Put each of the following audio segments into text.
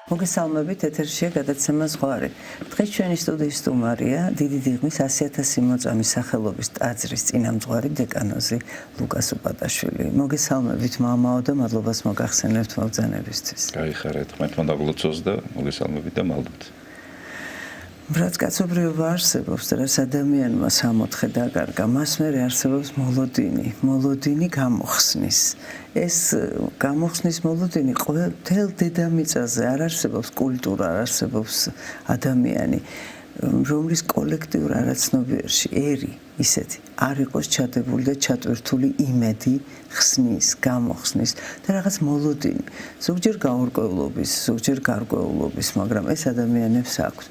მოგესალმებით, ეთერშია გადაცემა ზღვარი. დღეს ჩვენი სტუდიის სტუმარია დიდი დიღმის 100.000 მოწამის სახელობის ტაძრის წინამძღვარი დეკანოზი ლუკას უპატაშვილი. მოგესალმებით მამაო და მადლობას მოგახსენებთ მოგზანებისთვის. გაიხარეთ, ხმეთმა დაგლოცოს და მოგესალმებით და მალდით. რაც კაცობრიობა არსებობს და რაც ადამიანმა სამოთხე დაკარგა, მას მერე არსებობს მოლოდინი გამოხსნის. ეს გამოხსნის მოლოდინი მთელ დედამიწაზე არ არსებობს კულტურა, არ არსებობს ადამიანი, რომლის კოლექტიურ არაცნობიერში ერი ისეთი არ იყოს ჩადებული და ჩატვირთული იმედი ხსნის, გამოხსნის და რაღაც მოლოდინი. ზოგჯერ გაურკვევლობის, ზოგჯერ გარკვეულობის, მაგრამ ეს ადამიანებს აქვს.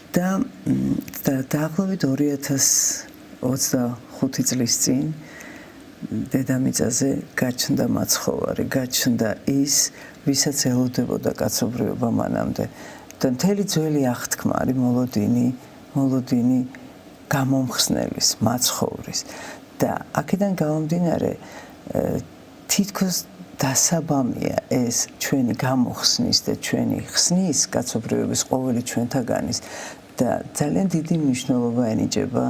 და დაახლოებით 2025 წლის წინ დედამიწაზე გაჩნდა მაცხოვარი, გაჩნდა ის, ვისაც ელოდებოდა კაცობრიობა მანამდე. და მთელი ძველი აღთქმა არის მოლოდინი გამომხსნელის, მაცხოვრის. და აქედან გამომდინარე თითქოს დასაბამია ეს ჩვენი გამოხსნის და ჩვენი ხსნის კაცობრიობის ყოველი ჩვენთაგანის და ძალიან დიდი მნიშვნელობა ენიჭება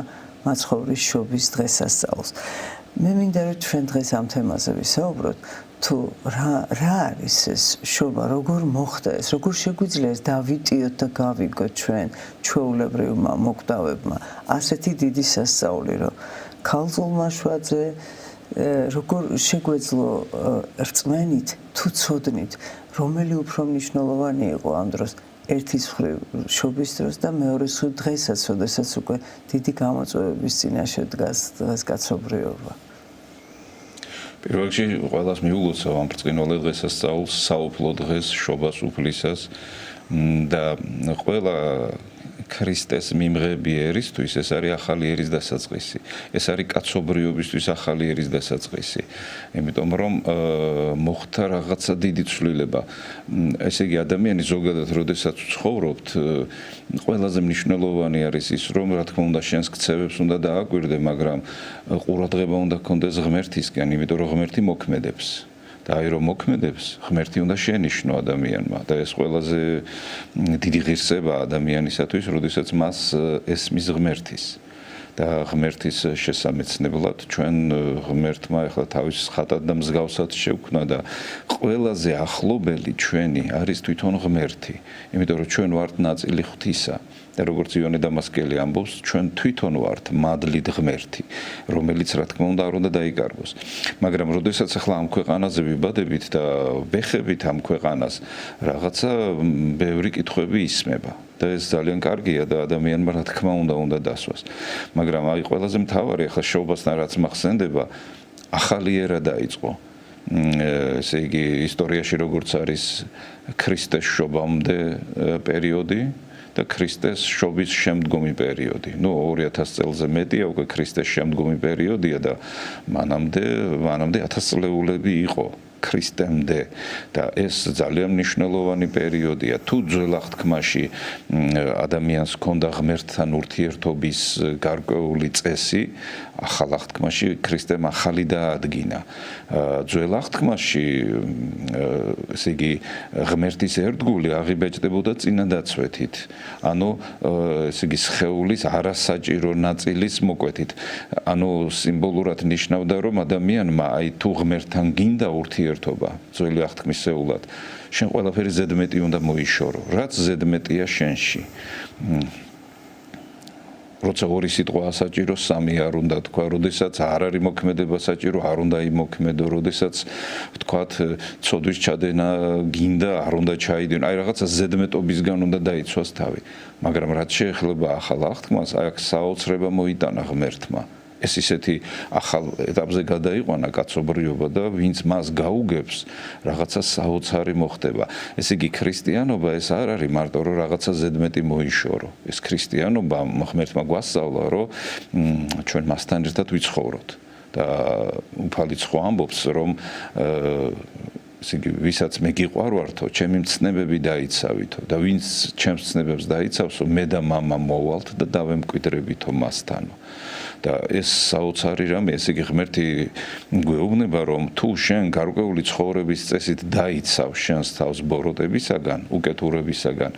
მაცხოვრის შობის დღესასწაულს. მე მინდა რომ ჩვენ დღეს ამ თემაზე ვისაუბროთ, თუ რა არის ეს შობა, როგორ მოხდა ეს, როგორ შეგვიძლია ეს დავიტიოთ და გავიგოთ ჩვენ ჩვეულებრივმა მოკვდავებმა ასეთი დიდი სასწაული, რომ ქალწულმა შვადზე როგორ შეგვეძლო რწმენით თუ ცოდნით, რომელი უფრო მნიშვნელოვანი იყო ამ დროს ერთის მხრივ შობის დროს და მეორეს მხრივ დღესაც, როდესაც უკვე დიდი გამოწვევების წინაშე დგას კაცობრიობა. პირველ რიგში ყველას მიულოცავ ამ ბრწყინვალე დღესასწაულს, საუფლო დღეს, შობას უფლისას და ყველა ქრისტეს მიმღები ერისთვის ეს არის ახალი ერის დასაწყისი. ეს არის კაცობრიობისთვის ახალი ერის დასაწყისი. იმიტომ რომ მოხდა რაღაცა დიდი ცვლილება. ესე იგი ადამიანი ზოგადად როდესაც ცხოვრობთ, ყველაზე მნიშვნელოვანი არის ის, რომ რა თქმა უნდა შენს ქცევებს უნდა დააკვირდე, მაგრამ ყურადღება უნდა გქონდეს ღმერთისკენ, იმიტომ რომ ღმერთი მოქმედებს. და აი რომ მოქმედებს, ღმერთი უნდა შენიშნო ადამიანმა და ეს ყველაზე დიდი ღირსება ადამიანისათვის, როდესაც მას ესმის ღმერთის. და ღმერთის შესამეცნებლად ჩვენ ღმერთმა ახლა თავის ხატად და მსგავსად შევქმნა და ყველაზე ახლობელი ჩვენი არის თვითონ ღმერთი. იმიტომ რომ ჩვენ ვართ ნაწილი ღვთისა. და როგორც იონე დამასკელი ამბობს, ჩვენ თვითონ ვართ მადლით ღმერთი, რომელიც რა თქმა უნდა არ უნდა დაიკარგოს. მაგრამ როდესაც ახლა ამ ქვეყანაზე ვიბადებით და ვეხებით ამ ქვეყანას, რაღაცა ბევრი კითხვები ისმება. და ეს ძალიან კარგია და ადამიანმა რა თქმა უნდა დასვას. მაგრამ აი ყველაზე მთავარი ახლა შობასთან რაც მახსენდება, ახალი ერა დაიწყო. ესე იგი ისტორიაში როგორც არის ქრისტეს შობამდე პერიოდი და ქრისტეს შობის შემდგომი პერიოდი. 2000 წელზე მეტია უკვე ქრისტეს შემდგომი პერიოდია და მანამდე 1000 წლეულები იყო ქრისტემდე და ეს ძალიან მნიშვნელოვანი პერიოდია. თუ ძველ აღთქმაში ადამიანს ჰქონდა ღმერთთან ურთიერთობის გარკვეული წესი, ახალ აღთქმაში ქრისტემ ახალი დაადგინა. ძველ აღთქმაში ესე იგი ღმერთის ერთგული აღიბეჭდებოდა წინადაცვეთით. ანუ ესე იგი სხეულის არასაჭირო ნაწილის მოკვეთით. ანუ სიმბოლურად ნიშნავდა რომ ადამიანმა აი თუ ღმერთთან გინდა ურთიერთობა ძველი აღთქმისეულად, შენ ყველაფერი ზედმეტი უნდა მოიშორო. რაც ზედმეტია შენში. როცა ორი სიტყვა ასაჭირო, სამი არ უნდა თქვა, როდესაც არ არის მოქმედება საჭირო, არ უნდა იმოქმედო, როდესაც ვთქვათ, ცოდვის ჩადენა გინდა, არ უნდა ჩაიდენო, აი რაღაცა ზედმეტობისგან უნდა დაიცვას თავი. მაგრამ რაც შეეხება ახალ აღთქმას, აი აქ საოცრება მოიტანა ღმერთმა. ეს ისეთი ახალ ეტაპზე გადაიყვანა კაცობრიობა და ვინც მას გაუგებს, რაღაცა საოცარი მოხდება. ესე იგი ქრისტიანობა ეს არ არის მარტო რომ რაღაცა ზედმეტი მოიშორო. ეს ქრისტიანობა ღმერთმა გვასწავლა, რომ ჩვენ მასთან ერთად ვიცხოვროთ. და უფალი ცხო ამბობს, რომ ესე იგი, ვისაც მე გიყვარვართო, ჩემი მცნებები დაიცავითო და ვინც ჩემს მცნებებს დაიცავსო, მე და მამა მოვალთ და დავემკვიდრებითო მასთანო. და ეს საოცარი რამე, ესე იგი, ღმერთი გვეუბნება, რომ თუ შენ გარკვეული ცხოვრების წესით დაიცავ შენს თავს ბოროტებისაგან, უკეთურებისაგან,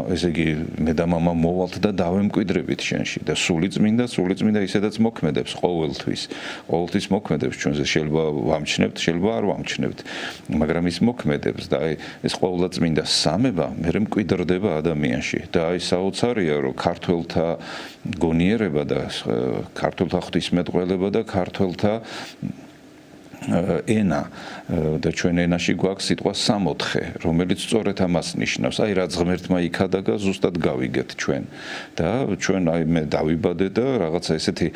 ესე იგი, მე და მამა მოვალთ და დავემკვიდრებით შენში და სული წმინდა ისედაც მოქმედებს ყოველთვის მოქმედებს ჩვენზე, შეიძლება ვამჩნევთ, შეიძლება არ ვამჩნევთ, მაგრამ ის მოქმედებს და აი ეს ყოვლადწმინდა სამება მერე მკვიდრდება ადამიანში და აი საოცარია, რომ ქართველთა გონიერება და ქართველთა ღვთისმეტყველება და ქართველთა ენა და ჩვენ ენაში გვაქვს სიტყვა სამოთხე, რომელიც სწორედ ამას ნიშნავს. აი რაც ღმერთმა იქადაგა, ზუსტად გავიგეთ ჩვენ. და ჩვენ აი მე დავიბადე და რაღაცა ესეთი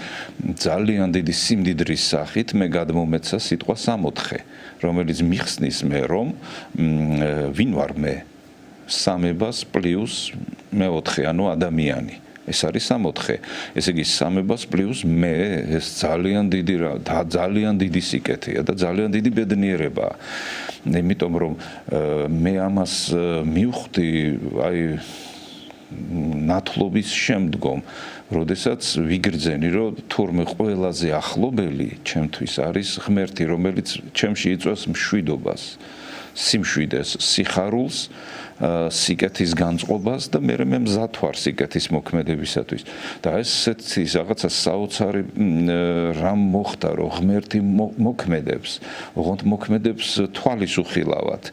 ძალიან დიდი სიმდიდრის სახით მე გადმომეცა სიტყვა სამოთხე, რომელიც მიხსნის მე რომ ვინ ვარ მე? სამებას პლუს მეოთხე, ანუ ადამიანი. ეს არის სამოთხე. ესე იგი სამებას პლუს მე, ეს ძალიან დიდი სიკეთეა და ძალიან დიდი ბედნიერებაა. იმიტომ რომ მე ამას მივხვდი აი ნათლობის შემდგომ, როდესაც ვიგრძენი, რომ თურმე ყველაზე ახლობელი ჩემთვის არის ღმერთი, რომელიც ჩემში იწვევს მშვიდობას, სიმშვიდეს, სიხარულს, სიკეთის განწყობას და მე მზად ვარ სიკეთის მოქმედებისათვის. და ესეთი რაღაცა საოცარი რამ მოხდა, რომ ღმერთი მოქმედებს, ოღონდ მოქმედებს თვალისუხილავად,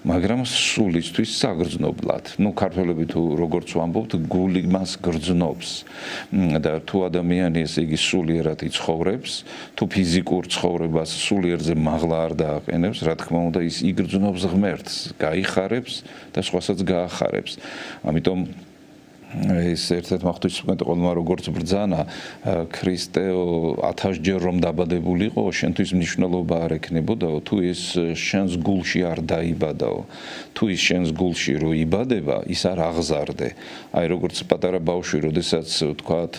მაგრამ სულისთვის საგრძნობლად. ქართველები თუ როგორც ვამბობთ, გული მას გრძნობს. და თუ ადამიანი ესე იგი სულიერად იცხოვრებს, თუ ფიზიკურ ცხოვრებას სულიერზე მაღლა არ დააყენებს, რა თქმა უნდა, ის იგრძნობს ღმერთს, გაიხარებს და სხვასაც გაახარებს. ამიტომ ეს ერთ-ერთ ღვთისმეტყველმა როგორც ბრძანა, ქრისტეო 1000-ჯერ რომ დაბადებულიყო, შენთვის მნიშვნელობა არ ექნებოდაო, თუ ის შენს გულში არ დაიბადაო. თუ ის შენს გულში რო იბადება, ის არ აღზარდე. აი როგორც პატარა ბავშვი, როდესაც ვთქვათ,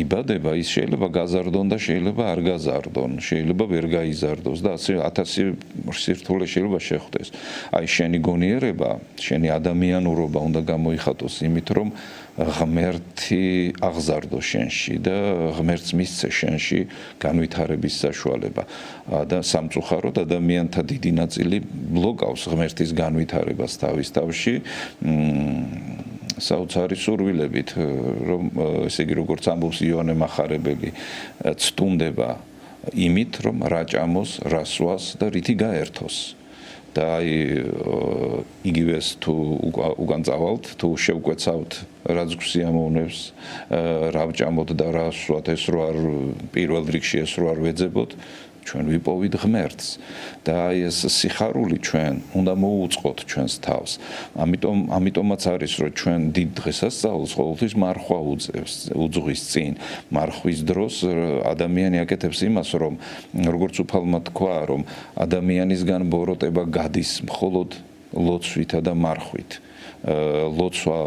იბადება, ის შეიძლება გაზარდონ და შეიძლება არ გაზარდონ, შეიძლება ვერ გაიზარდოს და 1000 სირთულე შეიძლება შეხვდეს. აი შენი გონიერება, შენი ადამიანურობა უნდა გამოიხატოს იმით, რომ ღმერთი აღზარდო შენში და ღმერთს მისცე შენში განვითარების საშუალება. და სამწუხაროდ ადამიანთა დიდი ნაწილი ბლოკავს ღმერთის განვითარებას თავის თავში საოცარი სურვილებით, რომ ესე იგი როგორც ამბობს იოანე მახარებელი, ცტუნდება იმით, რომ რა ჭამოს, რა სვას და რითი გაერთოს. და აი იგივეს თუ უკან წავალთ, თუ შევკვეცავთ რაც გვსიამოვნებს, რა ვჭამოთ და რა ვსვათ, ეს რო არ პირველ რიგში ეს რო არ ვეძებოთ, ჩვენ ვიპოვით ღმერთს და აი ეს სიხარული ჩვენ უნდა მოუწყოთ ჩვენს თავს. ამიტომაც არის, რომ ჩვენ დიდ დღესასწაულს ყოველთვის მარხვა უძღვის წინ. მარხვის დროს ადამიანი აკეთებს იმას, რომ როგორც უფალმა თქვა, რომ ადამიანისგან ბოროტება გადის მხოლოდ ლოცვითა და მარხვით. ლოცვა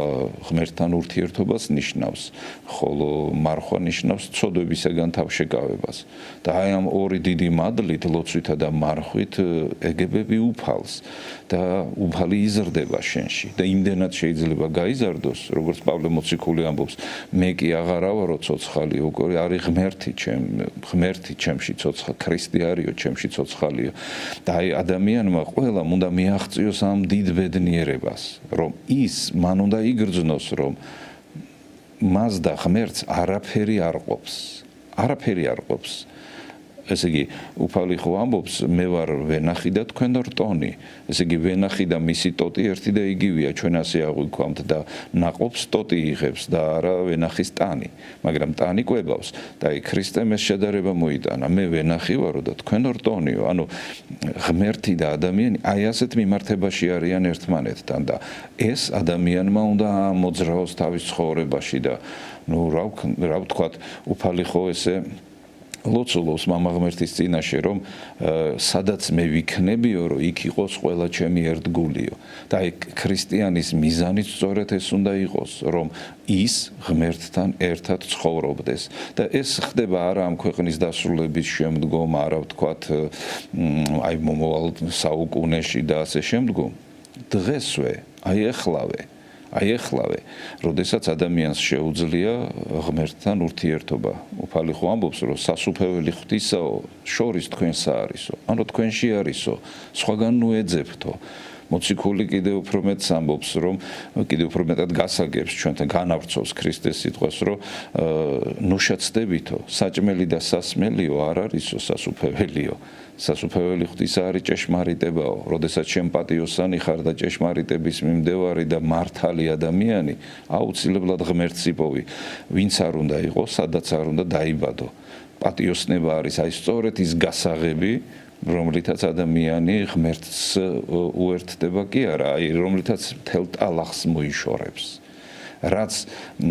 ღმერთთან ურთიერთობას ნიშნავს, ხოლო მარხვა ნიშნავს ცოდვებისაგან თავშეკავებას. და აი ამ ორი დიდი მადლით, ლოცვითა და მარხვით, ეგებები უფალს და უფალი იზრდება შენში და იმდენად შეიძლება გაიზარდოს, როგორც პავლე მოციქული ამბობს, მე კი აღარა ვარო ცოცხალი, უკვე არის ღმერთი ჩემში ცოცხალი, ქრისტე არისო ჩემში ცოცხალიო. და აი ადამიანმა ყველამ უნდა მიაღწიოს ამ დიდ ბედნიერებას, რომ ის მან უნდა იგრძნოს, რომ მას და ღმერთს არაფერი არ ყოფს. ესე იგი, უფალი ხო ამბობს, მე ვარ ვენახი და თქვენ რტონი. ესე იგი, ვენახი და მისი ტოტი ერთი და იგივეა, ჩვენ ასე აღვიქვამთ და ნაყოფს ტოტი იღებს და არა ვენახის ტანი, მაგრამ ტანი კვებავს. და აი ქრისტემ ეს შედარება მოიტანა, მე ვენახი ვარო და თქვენ რტონიო. ანუ ღმერთი და ადამიანი აი ასეთ მიმართებაში არიან ერთმანეთთან და ეს ადამიანმა უნდა მოძრაოს თავის ცხოვრებაში და რა ვთქვათ, უფალი ხო ესე ლოცულობს მამა ღმერთის წინაშე, რომ სადაც მე ვიქნებიო, რომ იქ იყოს ყველა ჩემი ერთგულიო. და აი ქრისტიანის მიზანიც სწორედ ეს უნდა იყოს, რომ ის ღმერთთან ერთად ცხოვრობდეს. და ეს ხდება არა ამ ქვეყნის დასრულების შემდგომ, არა ვთქვათ, აი მომავალ საუკუნეში და ასე შემდგომ. დღესვე, აი ეხლავე, როდესაც ადამიანს შეუძლია ღმერთთან ურთიერთობა. უფალი ხო ამბობს, რომ სასუფეველი ღვთისაო, შორის თქვენსა არისო, ანუ თქვენში არისო, სხვაგან ნუ ეძებთო. მოციქული კიდევ უფრო მეტს ამბობს, რომ კიდევ უფრო მეტად გასაგებს ჩვენთან განავრცობს ქრისტეს სიტყვას, რომ ნუშაცდებითო, საჭმელი და სასმელიო არ არისო სასუფეველიო. სასუფეველი ღვთისა არის ჭეშმარიტებაო, როდესაც შენ პატიოსანი ხარ და ჭეშმარიტების მიმდევარი და მართალი ადამიანი, აუცილებლად ღმერთს იპოვი, ვინც არ უნდა იყოს, სადაც არ უნდა დაიბადო. პატიოსნება არის აი სწორედ ის გასაღები, რომლითაც ადამიანი ღმერთს უერთდება კი არა, აი რომლითაც მთელ ტალახს მოიშორებს. რაც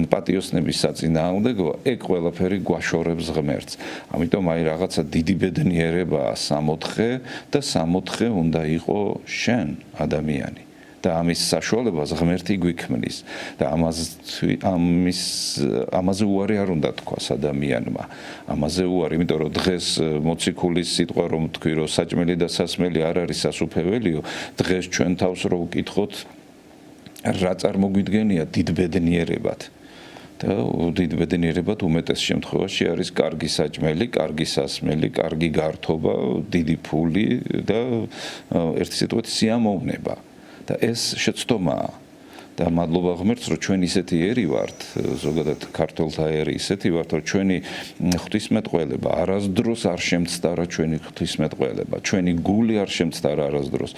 პატიოსნების საწინააღმდეგოა, ეგ ყველაფერი გვაშორებს ღმერთს. ამიტომ აი რაღაცა დიდი ბედნიერებაა სამოთხე და სამოთხე უნდა იყოს შენ ადამიანი. და ამის საშუალებას ღმერთი გვიქმნის და ამაზე უარი არ უნდა თქვას ადამიანმა. ამაზე უარი, იმიტომ რომ დღეს მოციქულის სიტყვა რომ თქვი, რომ საჭმელი და სასმელი არ არის სასუფეველიო, დღეს ჩვენ თავს რო ვკითხოთ რა წარმოგვიდგენია დიდ ბედნიერებად. და დიდ ბედნიერებად უმეტეს შემთხვევაში არის კარგი საჭმელი, კარგი სასმელი, კარგი გართობა, დიდი ფული და ერთი სიტყვით სიამოვნება. და ეს შეცდომაა. და მადლობა ღმერთს, რომ ჩვენ ისეთი ერი ვართ, ზოგადად ქართველთა ერი ისეთი ვართ, რომ ჩვენი ღვთისმეტყველება არასდროს არ შემცდარა ჩვენი ღვთისმეტყველება, ჩვენი გული არ შემცდარა არასდროს.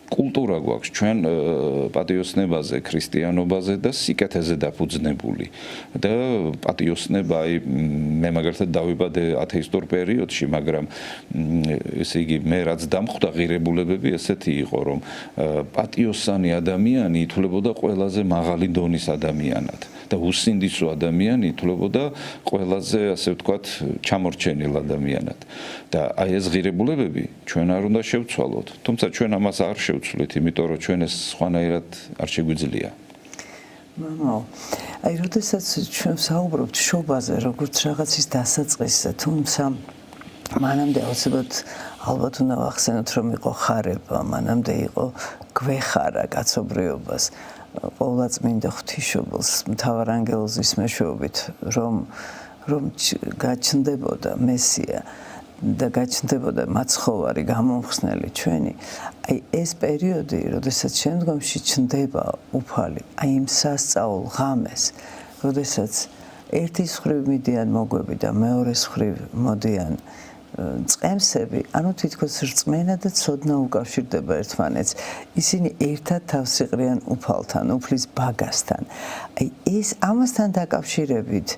კულტურა გვაქვს ჩვენ პატიოსნებაზე, ქრისტიანობაზე და სიკეთეზე დაფუძნებული. და პატიოსნება, აი მე მაგალითად დავიბადე ათეისტურ პერიოდში, მაგრამ ესე იგი მე რაც დამხვდა ღირებულებები ესეთი იყო, რომ პატიოსანი ადამიანი ითვლებოდა ყველაზე მაღალი დონის ადამიანად. და უსინდისო ადამიანი ითვლებოდა ყველაზე, ასე ვთქვათ, ჩამორჩენილ ადამიანად. და აი ეს ღირებულებები ჩვენ არ უნდა შევცვალოთ. თუმცა ჩვენ ამას არ შევცვლით, იმიტომ რომ ჩვენ ეს სხვანაირად არ შეგვიძლია. მამაო, აი როდესაც ჩვენ საუბრობთ შობაზე, როგორც რაღაცის დასაწყისზე, თუმცა მანამდე ალბათ უნდა ვახსენოთ, რომ იყო ხარება, მანამდე იყო გვეხარა კაცობრიობას. ყოვლადწმინდა ღვთისმშობელს მთავარ ანგელოზის მეშვეობით რომ გაჩნდებოდა მესია და გაჩნდებოდა მაცხოვარი გამომხსნელი ჩვენი. აი ეს პერიოდი, როდესაც შემდგომში ჩნდება უფალი, აი იმ სასწაულ ღამეს, როდესაც ერთის მხრივ მიდიან მოგვები და მეორეს მხრივ მოდიან წყემსები, ანუ თითქოს რწმენა და ცოდნა უკავშირდება ერთმანეთს. ისინი ერთად თავს იყრიან უფალთან, უფლის ბაგასთან. აი ეს ამასთან დაკავშირებით,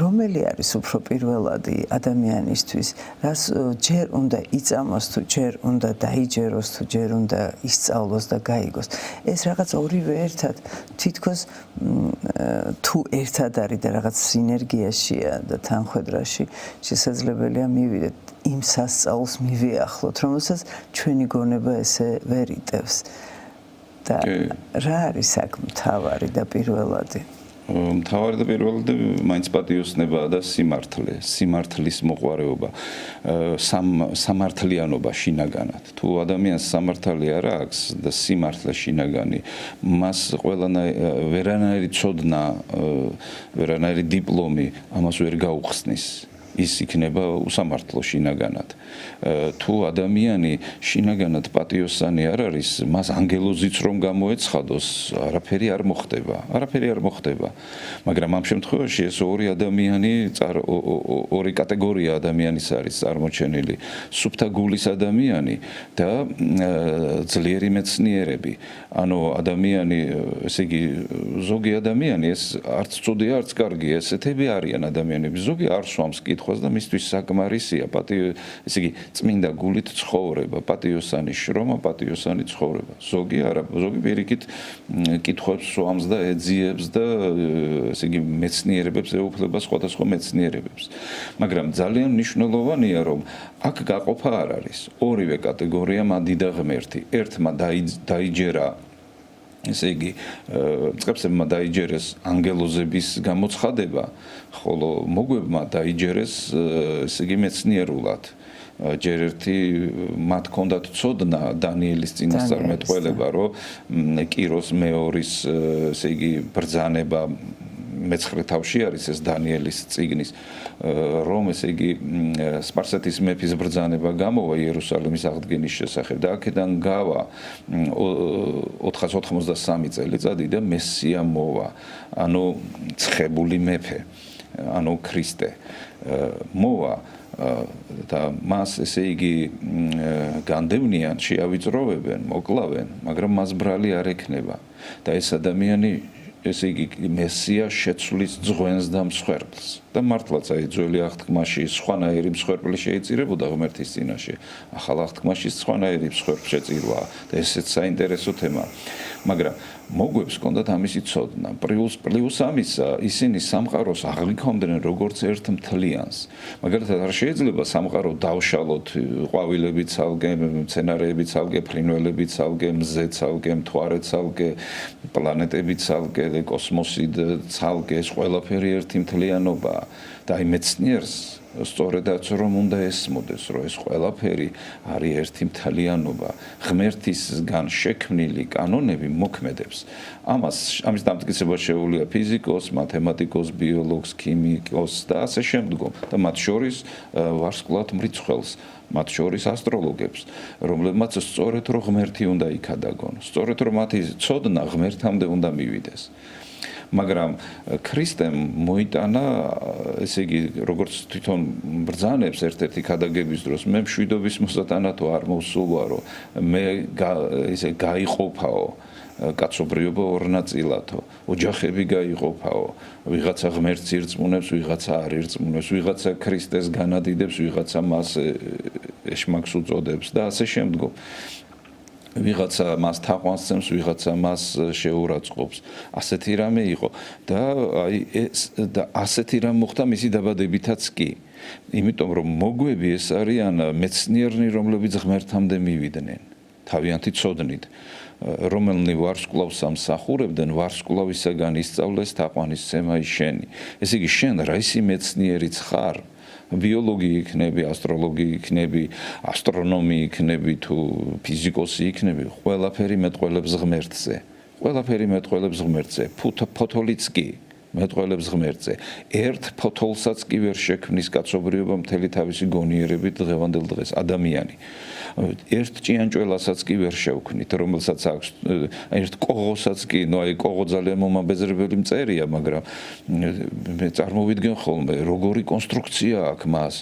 რომელი არის უფრო პირველადი ადამიანისთვის, რას ჯერ უნდა იწამოს თუ ჯერ უნდა დაიჯეროს თუ ჯერ უნდა ისწავლოს და გაიგოს. ეს რაღაც ორივე ერთად თითქოს თუ ერთად არის და რაღაც სინერგიაშია და თანხვედრაში შესაძლებელია მივიდეთ იმ სასწაულს მივიახლოთ, რომელსაც ჩვენი გონება ესე ვერ იტევს. და რა არის აქ მთავარი და პირველადი? მთავარი და პირველადი მაინც პატიოსნებაა და სიმართლე, სიმართლის მოყვარეობა, სამართლიანობა შინაგანად. თუ ადამიანს სამართალი არ აქვს და სიმართლე შინაგანი, მას ვერანაირი ცოდნა, ვერანაირი დიპლომი ამას ვერ გაუხსნის. ის იქნება უსამართლო შინაგანად. თუ ადამიანი შინაგანად პატიოსანი არ არის, მას ანგელოზიც რომ გამოეცხადოს, არაფერი არ მოხდება. მაგრამ ამ შემთხვევაში ეს ორი კატეგორია ადამიანის არის წარმოჩენილი. სუფთა გულის ადამიანი და ძლიერი მეცნიერები. ანუ ადამიანი, ესე იგი, ზოგი ადამიანი, ეს არც ცუდია, არც კარგია, ესეთები არიან ადამიანები. ზოგი არ სვამს კითხვა კითხვას და მისთვის საკმარისია ესე იგი წმინდა გულით ცხოვრება, პატიოსანი შრომა, პატიოსანი ცხოვრება. ზოგი არა, ზოგი პირიქით კითხვებს სვამს და ეძიებს და ესე იგი მეცნიერებებს ეუფლება სხვადასხვა მეცნიერებებს. მაგრამ ძალიან მნიშვნელოვანია რომ აქ გაყოფა არ არის. ორივე კატეგორია მადი და ღმერთი. ერთმა დაიჯერა ესე იგი მწყებსებმა დაიჯერეს ანგელოზების გამოცხადება, ხოლო მოგვებმა დაიჯერეს ესე იგი მეცნიერულად. ჯერ ერთი მათ ჰქონდათ ცოდნა დანიელის წინასწარმეტყველება, რომ კიროს მეორის ესე იგი ბრძანება მეცხრე თავში არის ეს დანიელის წიგნის რომ ესე იგი სპარსეთის მეფის ბრძანება გამოვა იერუსალიმის აღდგენის შესახებ და აქედან გავა 483 წელიწადი და მესია მოვა, ანუ ცხებული მეფე, ანუ ქრისტე მოვა და მას ესე იგი განდევნიან, შეავიწროვებენ, მოკლავენ, მაგრამ მას ბრალი არ ექნება და ეს ადამიანი ესე იგი მესია შეცვლის ძღვენს და მსხვერპლს და მართლაც აი ძველი აღთქმაში სხვანაირი მსხვერპლი შეიწირებოდა ღმერთის წინაშე, ახალ აღთქმაში სხვანაირი მსხვერპლი შეწირვა და ესეც საინტერესო თემაა. მაგრამ მოგვებს ჰქონდათ ამისი ცოდნა, პლუს ამისა ისინი სამყაროს აღიქონდნენ როგორც ერთ მთლიანს. მაგალითად არ შეიძლება სამყარო დავშალოთ ყვავილებით ცალკე, მცენარეებით ცალკე, ფრინველებით ცალკე, მზეც ცალკე, მთვარეთ ცალკე, პლანეტებით ცალკე, კოსმოსი ცალკე, ეს ყველაფერი ერთი მთლიანობაა და აი მეცნიერს სწორედაც რომ უნდა ესმოდეს, რომ ეს ყველაფერი არის ერთი მთლიანობა. ღმერთისგან შექმნილი კანონები მოქმედებს. ამის დამტკიცება შეუძლია ფიზიკოს, მათემატიკოს, ბიოლოგს, ქიმიკოს და ასე შემდგომ და მათ შორის ვარსკვლავთ მრიცხველს, მათ შორის ასტროლოგებს, რომლებმაც სწორედ რომ ღმერთი უნდა იქადაგონ, სწორედ რომ მათი ცოდნა ღმერთამდე უნდა მივიდეს. მაგრამ ქრისტემ მოიტანა, ესე იგი, როგორც თვითონ ბრძანებს ერთ-ერთი ქადაგების დროს, მე მშვიდობის მოსატანათო არ მოვსულვარო, მე ესე გაიყოფაო კაცობრიობა ორ ნაწილათო, ოჯახები გაიყოფაო, ვიღაცა ღმერთს ირწმუნებს, ვიღაცა არ ირწმუნებს, ვიღაცა ქრისტეს განადიდებს, ვიღაცა მას ეშმაკს უწოდებს და ასე შემდგომ. ვიღაცა მას თაყვანს ცემს, ვიღაცა მას შეურაცხყოფს. ასეთი რამე იყო და აი ეს და ასეთი რამ მოხდა მისი დაბადებითაც კი. იმიტომ რომ მოგვები ეს არიან მეცნიერნი, რომლებიც ღმერთამდე მივიდნენ თავიანთი ცოდნით. რომელნი ვარსკვლავს ამსახურებდნენ, ვარსკვლავისაგან ისწავლეს თაყვანისცემა შენი. ესე იგი შენ რა ისი მეცნიერიც ხარ? ბიოლოგი იქნები, ასტროლოგი იქნები, ასტრონომი იქნები თუ ფიზიკოსი იქნები, ყველაფერი მეტყველებს ღმერთზე. ყველაფერი მეტყველებს ღმერთზე. ფოთოლიც კი მეტყველებს ღმერთზე. ერთ ფოთოლსაც კი ვერ შექმნის კაცობრიობა მთელი თავისი გონიერებით დღევანდელ დღეს ადამიანი. ერთ ჭიანჭველასაც კი ვერ შევქმნით, რომელსაც აქვს ერთ კოღოსაც კი, ნუ აი კოღო ძალიან მომაბეზრებელი მწერია, მაგრამ მე წარმოვიდგენ ხოლმე როგორი კონსტრუქცია აქვს მას.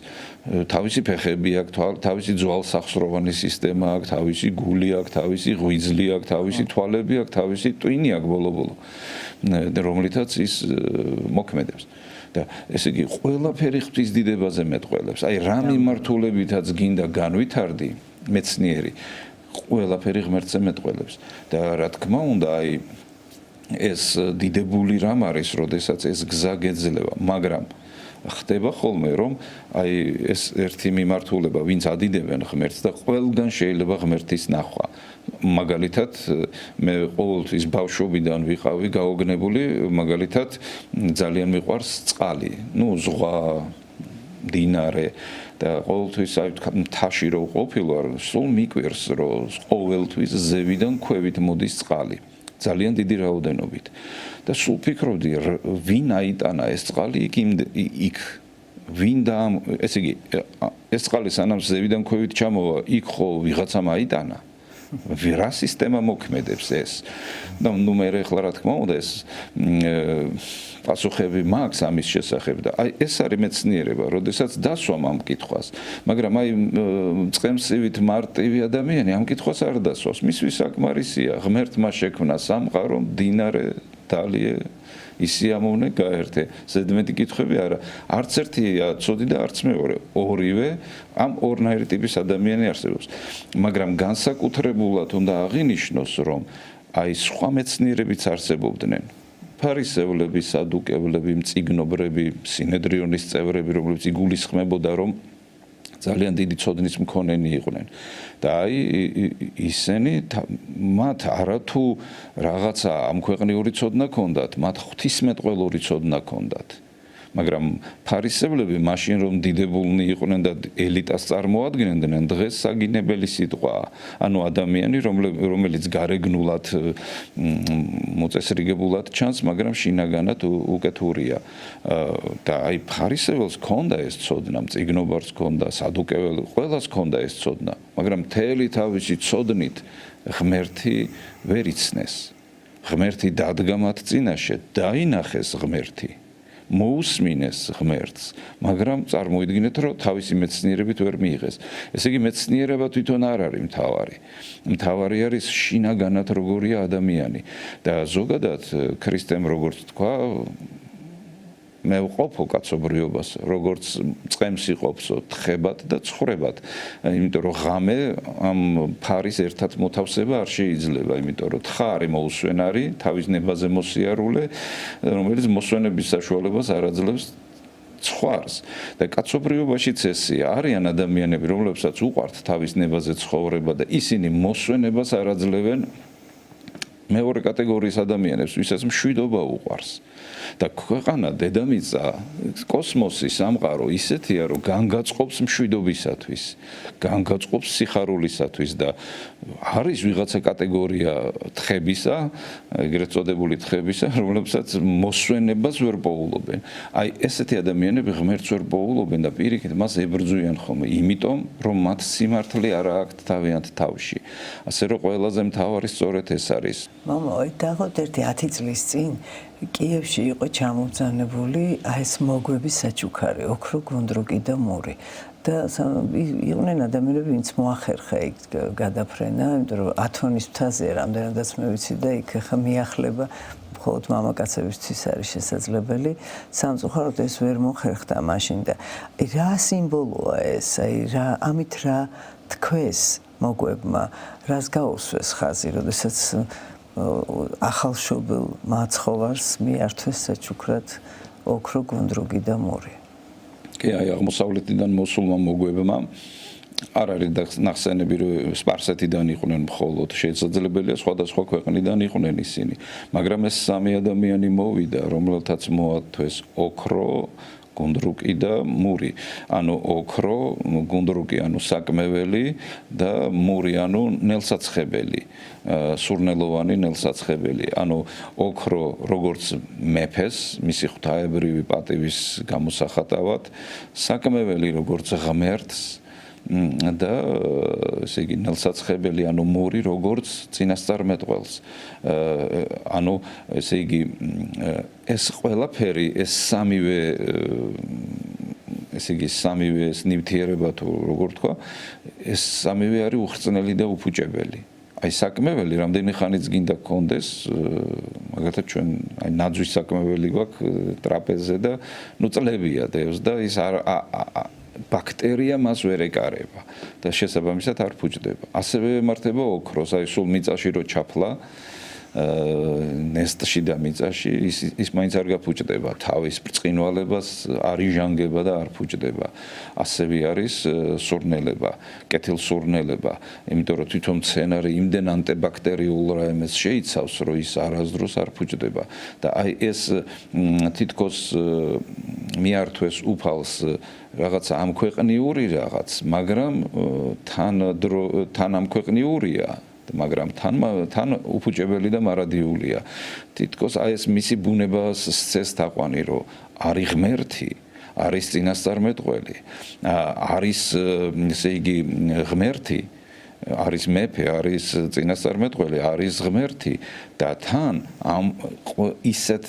თავისი ფეხები აქვს, თავისი ძვალსახსროვანი სისტემა აქვს, თავისი გული აქვს, თავისი ღვიძლი აქვს, თავისი თვალები აქვს, თავისი ტვინი აქვს ბოლო-ბოლო. რომლითაც ის მოქმედებს. და ესე იგი ყველაფერი ღვთის დიდებაზე მეტყველებს. აი რა მიმართულებითაც გინდა განვითარდი მეცნიერი, ყველაფერი ღმერთზე მეტყველებს. და რა თქმა უნდა, აი ეს დიდებული რამ არის, როდესაც ეს გზა გეძლევა, მაგრამ ხდება ხოლმე რომ აი ეს ერთი მიმართულება, ვინც ადიდებენ ღმერთს და ყველგან შეიძლება ღმერთის ნახვა. მაგალითად მე ყოველთვის ბავშვობიდან ვიყავი გაოგნებული, მაგალითად ძალიან მიყვარს წყალი, ნუ ზღვა, დინარე და ყოველთვის აი მთაში რო ყოფილვარ, სულ მიკვირს რომ ყოველთვის ზევიდან ქვევით მოდის წყალი. ძალიან დიდი რაოდენობით. და სულ ფიქრობდი, ვინ აიტანა ეს წყალი იქ ვინ და ესე იგი ეს წყალი სანამ ზევიდან ქვევით ჩამოვა, იქ ხო ვიღაცამ აიტანა. რა სისტემა მოქმედებს ეს? და ნუ მე ახლა რა თქმა უნდა ეს პასუხები მაქვს ამის შესახებ და აი ეს არის მეცნიერება, როდესაც დასვამ ამ კითხვას. მაგრამ აი წყემსივით მარტივი ადამიანი ამ კითხვას არ დასვავს. მისთვის საკმარისია ღმერთმა შექმნა სამყარო, მდინარე დალიე ისი ამოვნე გაერთე ზედმეტი კითხვები არა არც ერთი ცოდი და არც მეორე ორივე ამ ორნაირი ტიპის ადამიანი არსებობს მაგრამ განსაკუთრებულად უნდა აღინიშნოს რომ აი სხვა მეცნიერებიც არსებობდნენ ფარისევლები, სადუკევლები, მწიგნობრები, სინედრიონის წევრები, რომლებიც იგულისხმებოდა რომ ძალიან დიდი ცოდნის მქონენი იყვნენ და აი ისინი მათ არათუ რაღაცა ამქვეყნიური ცოდნა ჰქონდათ, მათ ღვთისმეტყველური ცოდნა ჰქონდათ. მაგრამ ფარისევლები მაშინ რომ დიდებულნი იყვნენ და ელიტას წარმოადგენდნენ, დღეს საგინებელი სიტყვაა. ანუ ადამიანი, რომელიც გარეგნულად მოწესრიგებულად ჩანს, მაგრამ შინაგანად უკეთურია. და აი ფარისეველს ჰქონდა ეს ცოდნა, მწიგნობარს ჰქონდა, სადუკეველს ყველას ჰქონდა ეს ცოდნა, მაგრამ მთელი თავისი ცოდნით ღმერთი ვერ იცნეს. ღმერთი დადგა მათ წინაშე, დაინახეს ღმერთი. მოусმინეს ღმერთს, მაგრამ წარმოიდგინეთ, რომ თავისი მეცნიერებით ვერ მიიღეს. ესე იგი მეცნიერება თვითონ არ არის მთავარი. მთავარი არის შინაგანად როგორია ადამიანი და ზოგადად ქრისტემ როგორც თქვა, მე ვყოფო კაცობრიობას, როგორც წყემს იყოფსო, თხებად და ცხრებად. იმიტომ რომ ღამე ამ ფარის ერთად მოთავსება არ შეიძლება, იმიტომ რომ თხა არის მოусვენარი, თავის ნებაზე მოსიარულე, რომელიც მოსვენების საშუალებას არ აძლევს ცხვარს. და კაცობრიობაშიც ესეა, არიან ადამიანები, რომლებსაც უყვართ თავის ნებაზე ცხოვრება და ისინი მოსვენებას არ აძლევენ მეორე კატეგორიის ადამიანებს, ვისაც მშვიდობა უყვარს. და ქვეყანა დედამიწა, კოსმოსი, სამყარო ისეთია, რომ განგაწყობს მშვიდობისათვის, განგაწყობს სიხარულისათვის და არის ვიღაცა კატეგორია თხებისა, ეგრეთ წოდებული თხებისა, რომლებსაც მოსვენებას ვერ პოულობენ. აი ესეთი ადამიანები ღმერთს ვერ პოულობენ და პირიქით მას ებრძვიან ხოლმე, იმიტომ რომ მათ სიმართლე არ აქვთ თავიანთ თავში. ასე რომ ყველაზე მთავარი სწორედ ეს არის. მამა, დაღოთ ერთი 10 წლის წინ კიევში იყო ჩამობრძანებული ეს მოგვების საჩუქარი, ოქრო, გუნდრუკი და მური. და იყვნენ ადამიანები, ვინც მოახერხა იქ გადაფრენა, იმიტომ რომ ათონის მთაზე რამდენადაც მე ვიცი და იქ ხა მიახლება მხოლოდ მამაკაცებისთვის არის შესაძლებელი. სამწუხაროდ ეს ვერ მოხერხდა მაშინ და რა სიმბოლოა ეს, აი რა ამით რა თქვეს მოგვებმა, რას გაუსვეს ხაზი, როდესაც ახალშობილ მაცხოვარს მიართვეს საჩუქრად ოქრო, გუნდრუკი და მური. კი, აი აღმოსავლეთიდან მოსულმა მოგვებმა არ არის ნახსენები, რომ სპარსეთიდან იყვნენ მხოლოდ, შესაძლებელია სხვადასხვა ქვეყნიდან იყვნენ ისინი, მაგრამ ეს სამი ადამიანი მოვიდა, რომელთაც მოათვეს ოქრო, გუნდრუკი და მური. ანუ ოქრო, გუნდრუკი, ანუ საკმეველი და მური, ანუ ნელსაცხებელი, სურნელოვანი ნელსაცხებელი. ანუ ოქრო როგორც მეფეს, მისი ღვთაებრივი პატივის გამოსახატავად, საკმეველი როგორც ღმერთს და ესე იგი ნელსაცხებელი, ანუ მური როგორც წინასწარმეტყველს. ანუ ესე იგი ეს ყველაფერი, ეს სამივე ესე იგი სამივე ეს ნივთიერება თუ როგორ თქვა, ეს სამივე არის უხრწნელი და უფუჭებელი. აი საკმეველი რამდენი ხანიც გინდა გქონდეს, მაგალითად ჩვენ აი ნაძვის საკმეველი გვაქვს ტრაპეზზე და ნუ წლებია დევს და ის ბაქტერია მას ვერ ეკარება და შესაბამისად არ ფუჭდება. ასევე ემართება ოქროს, აი სულ მიწაში რო ჩაფლა ნესტში და მიწაში ის მაინც არ გაფუჭდება, თავის ბრწყინვალებას არ იჟანგება და არ ფუჭდება. ასევე არის სურნელება, კეთილსურნელება, იმიტომ რომ თვითონ მცენარე იმდენ ანტიბაქტერიულ რაიმეს შეიცავს, რომ ის არასდროს არ ფუჭდება. და აი ეს თითქოს მიართვეს უფალს რაღაცა ამქვეყნიური რაღაც, მაგრამ თან ამქვეყნიურია, მაგრამ თან უფუჭებელი და მარადიულია. თითქოს აი ეს მისი ბუნებას სცეს თაყვანი, რომ არის ღმერთი, არის წინასწარმეტყველი, არის ესე იგი ღმერთი, არის მეფე, არის წინასწარმეტყველი, არის ღმერთი და თან ამ ისეთ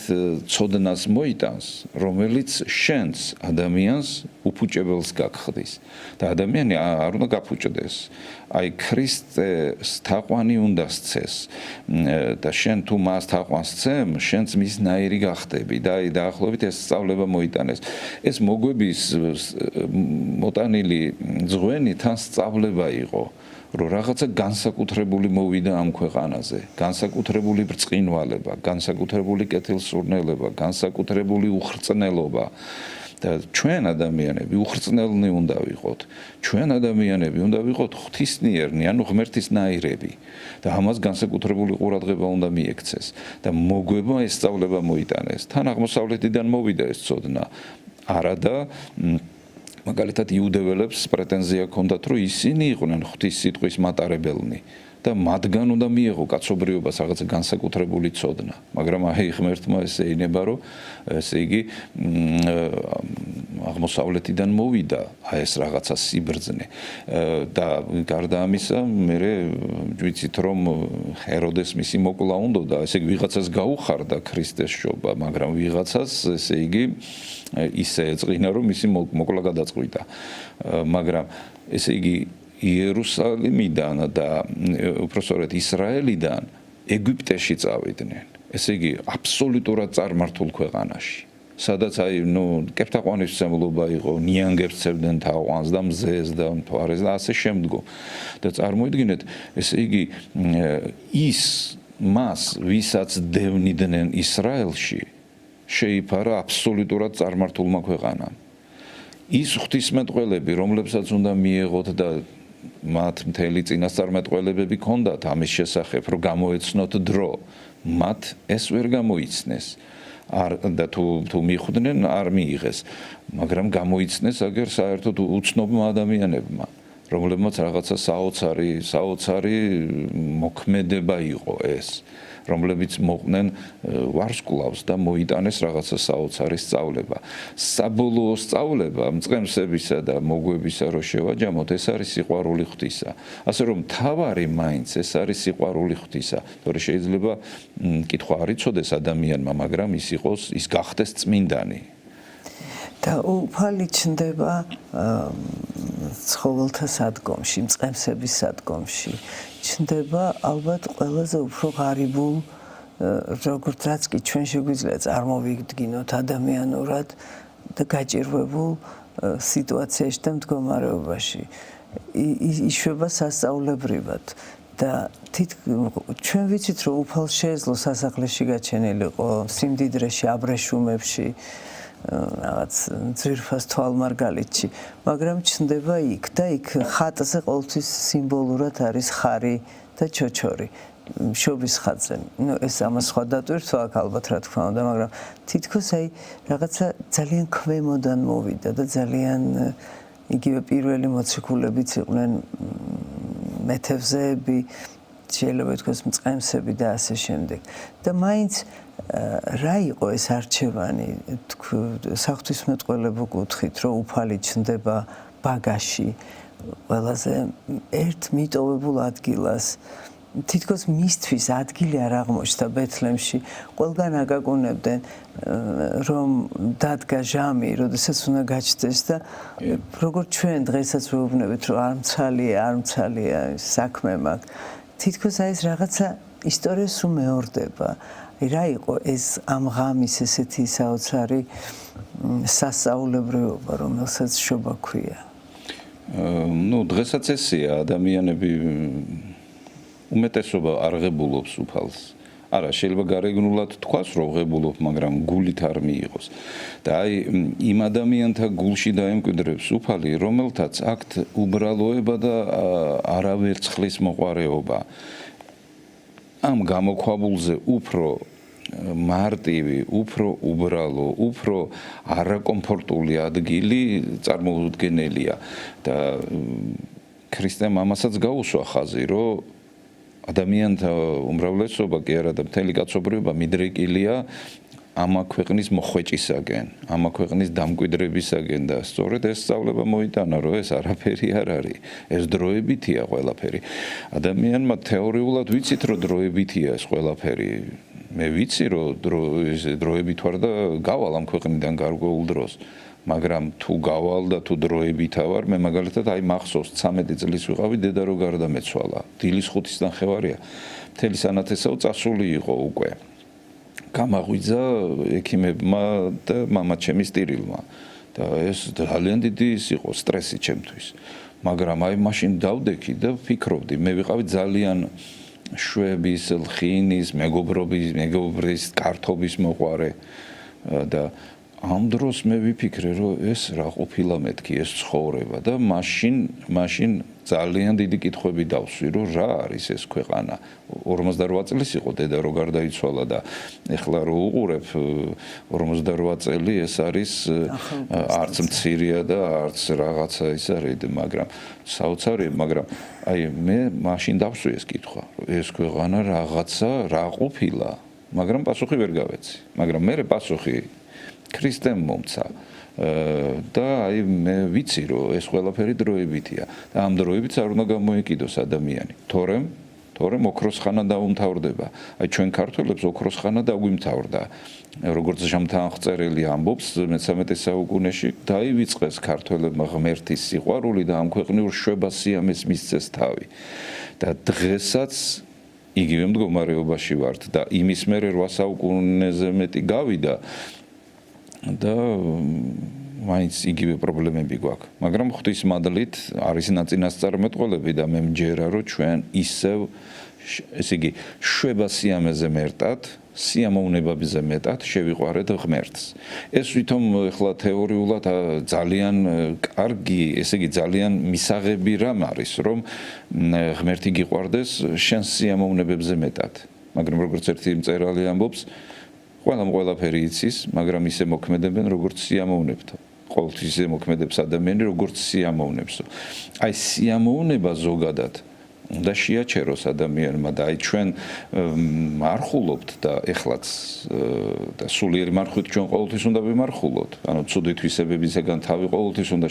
ცოდნას მოიტანს, რომელიც შენს ადამიანს უფუჭებელს გაგხდის და ადამიანი არ უნდა გაფუჭდეს. აი ქრისტეს თაყვანი უნდა სცეს და შენ თუ მას თაყვანს სცემ, შენც მის ნაირი გახდები და აი დაახლოებით ეს სწავლება მოიტანეს. ეს მოგვების მოტანილი ძღვენი თან სწავლება იყო. რომ რაღაცა განსაკუთრებული მოვიდა ამ ქვეყანაზე, განსაკუთრებული ბრწყინვალება, განსაკუთრებული კეთილსურნელობა, განსაკუთრებული უხრწნელობა და ჩვენ ადამიანები უხრწნელნი უნდა ვიყოთ. ჩვენ ადამიანები უნდა ვიყოთ ღვთისნიერნი, ანუ ღმერთის ნაირები და ამას განსაკუთრებული ყურადღება უნდა მიექცეს და მოგვება ეს სწავლება მოიტანეს. თან აღმოსავლეთიდან მოვიდა ეს ცოდნა. არადა მაგალითად იუდეველებს პრეტენზია ჰქონდათ, რომ ისინი იყვნენ ღვთის სიტყვის მატარებელნი და მათგან უნდა მიეღო კაცობრიობას რაღაცა განსაკუთრებული ცოდნა. მაგრამ აი ღმერთმა ესე ენება, რომ ესე იგი აღმოსავლეთიდან მოვიდა აი ეს რაღაცა სიბრძნე და გარდა ამისა მე ვიცით რომ ჰეროდეს მისი მოკლა უნდოდა, ესე იგი ვიღაცას გაუხარდა ქრისტეს შობა, მაგრამ ვიღაცას ესე იგი ისე ეწყინა რომ მისი მოკლა გადაწყვიტა. მაგრამ ესე იგი იერუსალიმიდან და უпроსორეთ ისრაელიდან ეგვიპტეში წავიდნენ. ესე იგი აბსოლუტურად წარმართულ ქვეყანაში. სადაც აი კეფთაყვანისმცემლობა იყო, ნიანგებს ცევდნენ თაყვანს და მზეს და მთვარეს და ასე შემდგომ. და წარმოიდგინეთ, ესე იგი ის მას, ვისაც დევნიდნენ ისრაელში, შეიფარა აბსოლუტურად წარმართულმა ქვეყანამ. ის ღვთისმეტყველები, რომლებსაც უნდა მიეღოთ და მათ მთელი წინასწარმეტყველებები ჰქონდათ ამის შესახებ, რომ გამოეცნოთ დრო, მათ ეს ვერ გამოიცნეს. და თუ მიხვდნენ, არ მიიღეს, მაგრამ გამოიცნეს აგერ საერთოდ უცნობმა ადამიანებმა, რომლებმაც რაღაცა საოცარი მოქმედება იყო ეს, რომლებიც მოყვნენ ვარსკვლავს და მოიტანეს რაღაცა საოცარი სწავლება. საბოლოო სწავლება მწყემსებისა და მოგვებისა რო შევაჯამოთ, ეს არის სიყვარული ღვთისა. ასე რომ თავარი მაინც ეს არის სიყვარული ღვთისა. თორე შეიძლება კითხვა არ იცოდეს ადამიანმა, მაგრამ ის გახდეს წმინდანი. და უფალი ჩნდება ცხოველთა სადგომში, მწყემსების სადგომში. ჩნდება ალბათ ყველაზე უფრო ღარიბულ, როგორც რაც კი ჩვენ შეგვიძლია წარმოვიდგინოთ ადამიანურად და გაჭირვებულ სიტუაციაში და მდგომარეობაში. იშვება სასწაულებრივად და ჩვენ ვიცით, რომ უფალს შეეძლო სასახლეში გაჩენილიყო, სიმდიდრეში, აბრეშუმებში, რაღაც ძვირფას თვალმარგალითში, მაგრამ ჩნდება იქ და იქ ხატზე ყოველთვის სიმბოლურად არის ხარი და ჩოჩორი მშობის ხატზე. ეს ამას სხვა დატვირთვა აქ ალბათ რა თქმა უნდა, მაგრამ თითქოს აი რაღაცა ძალიან ქვემოდან მოვიდა და ძალიან იგივე პირველი მოციქულებიც იყვნენ მეთევზეები, შეიძლება ითქვას მწყემსები და ასე შემდეგ. და მაინც რა იყო ეს არჩევანი? საღვთისმეტყველებო კუთხით, რომ უფალი ჩნდება ბაგაში, ყველაზე ერთ მიტოვებულ ადგილას. თითქოს მისთვის ადგილი არ აღმოჩნდა ბეთლემში. ყველგან აკაკუნებდნენ, რომ დადგა ჟამი, როდესაც უნდა გაჩნდეს და როგორც ჩვენ დღესაც ვეუბნებით, რომ არ მცალია საქმე მაქვს. თითქოს აი ეს რაღაცა ისტორიას რომ მეორდება. რა იყო ეს ამ ღამის ესეთი საოცარი სასწაულებრივობა, რომელსაც შობა ქვია? დღესაც ესეა, ადამიანები უმეტესობა არ ღებულობს უფალს. არა, შეიძლება გარეგნულად თქვას, რომ ღებულობ, მაგრამ გულით არ მიიღოს. და აი იმ ადამიანთა გულში დაემკვიდრებს უფალი, რომელთაც აქვთ უბრალოება და არავერცხლის მოყვარეობა. ამ გამოქვაბულზე უფრო მარტივი, უფრო უბრალო, უფრო არაკომფორტული ადგილი წარმოუდგენელია და ქრისტემ ამასაც გაუსვა ხაზი, რომ ადამიანთა უმრავლესობა კი არა და მთელი კაცობრიობა მიდრეკილია ამა ქვეყნის მოხვეჭისაგენ, ამა ქვეყნის დამკვიდრებისაგენ და სწორედ ეს სწავლება მოიტანა, რომ ეს არაფერი არ არის, ეს დროებითია ყველაფერი. ადამიანმა თეორიულად ვიცით, რომ დროებითია ეს ყველაფერი. მე ვიცი რომ დროებით ვარ და გავალ ამ ქვეყნიდან გარკვეულ დროს მაგრამ თუ გავალ და თუ დროებითა ვარ მე მაგალითად აი მახსოვს 13 წლის ვიყავი დედა რო გარდამეცვალა დილის 5-ის ნახევარია მთელი სანათესაო წასული იყო უკვე გამაღვიძა ექიმებმა და მამაჩემის ტირილმა და ეს ძალიან დიდი იყო სტრესი ჩემთვის მაგრამ აი მაშინ დავდექი და ვფიქრობდი მე ვიყავი ძალიან შვების, ლხინის, მეგობრის, კართობის მოყვარე და ამ დროს მე ვიფიქრე რომ ეს რა ყოფილა მეთქი ეს ცხოვრება და მაშინ ძალიან დიდი კითხვები დავსვი რომ რა არის ეს ქვეყანა 58 წლის იყო დედა რო გარდაიცვალა და ეხლა რო უყურებ 58 წელი ეს არის არც მცირეა და არც რაღაცა ის არის მაგრამ საოცარია მაგრამ აი მე მაშინ დავსვი ეს კითხვა ეს ქვეყანა რაღაცა რა ყოფილა მაგრამ პასუხი ვერ გავეცი მაგრამ მე პასუხი ქრისტემ მომცა და აი მე ვიცი რომ ეს ყველაფერი დროებითია და ამ დროებით არ უნდა გამოიკიდოს ადამიანი თორემ ოქროს ხანა დაუმთავრდება აი ჩვენ ქართველებს ოქროს ხანა დაგვიმთავრდა როგორც ჟამთანხწერელი ამბობს მე-13 საუკუნეში დაივიწყეს ქართველებმა ღმერთის სიყვარული და ამ ქვეყნიურ შვებას-სიამეს მისცეს თავი და დღესაც იგივე მდგომარეობაში ვართ და იმის მერე 8 საუკუნეზე მეტი გავიდა და მაინც იგივე პრობლემები გვაქვს. მაგრამ ღვთის მადლით არის ნაწინასწარმეტყველები და მე მჯერა რომ ჩვენ ისევ ესე იგი შვება-სიამეზე მეტად, სიამოვნებაზე მეტად შევიყვარეთ ღმერთს. ეს ვითომ ეხლა თეორიულად ძალიან კარგი, ესე იგი ძალიან მისაღები რამ არის, რომ ღმერთი გიყვარდეს შენ სიამოვნებებზე მეტად. მაგრამ როგორც ერთი მწერალი ამბობს ყველაფერი იცის, მაგრამ ისე მოქმედებენ როგორც სიამოვნებთან. ყოველთვის ისე მოქმედებს ადამიანი როგორც სიამოვნებსო. აი სიამოვნება ზოგადად უნდა შეაჩეროს ადამიანმა და აი ჩვენ მარხულობთ და ეხლაც და სულიერი მარხვით ჩვენ ყოველთვის უნდა ვიმარხულოთ. ანუ ცუდი თვისებებისგან თავი ყოველთვის უნდა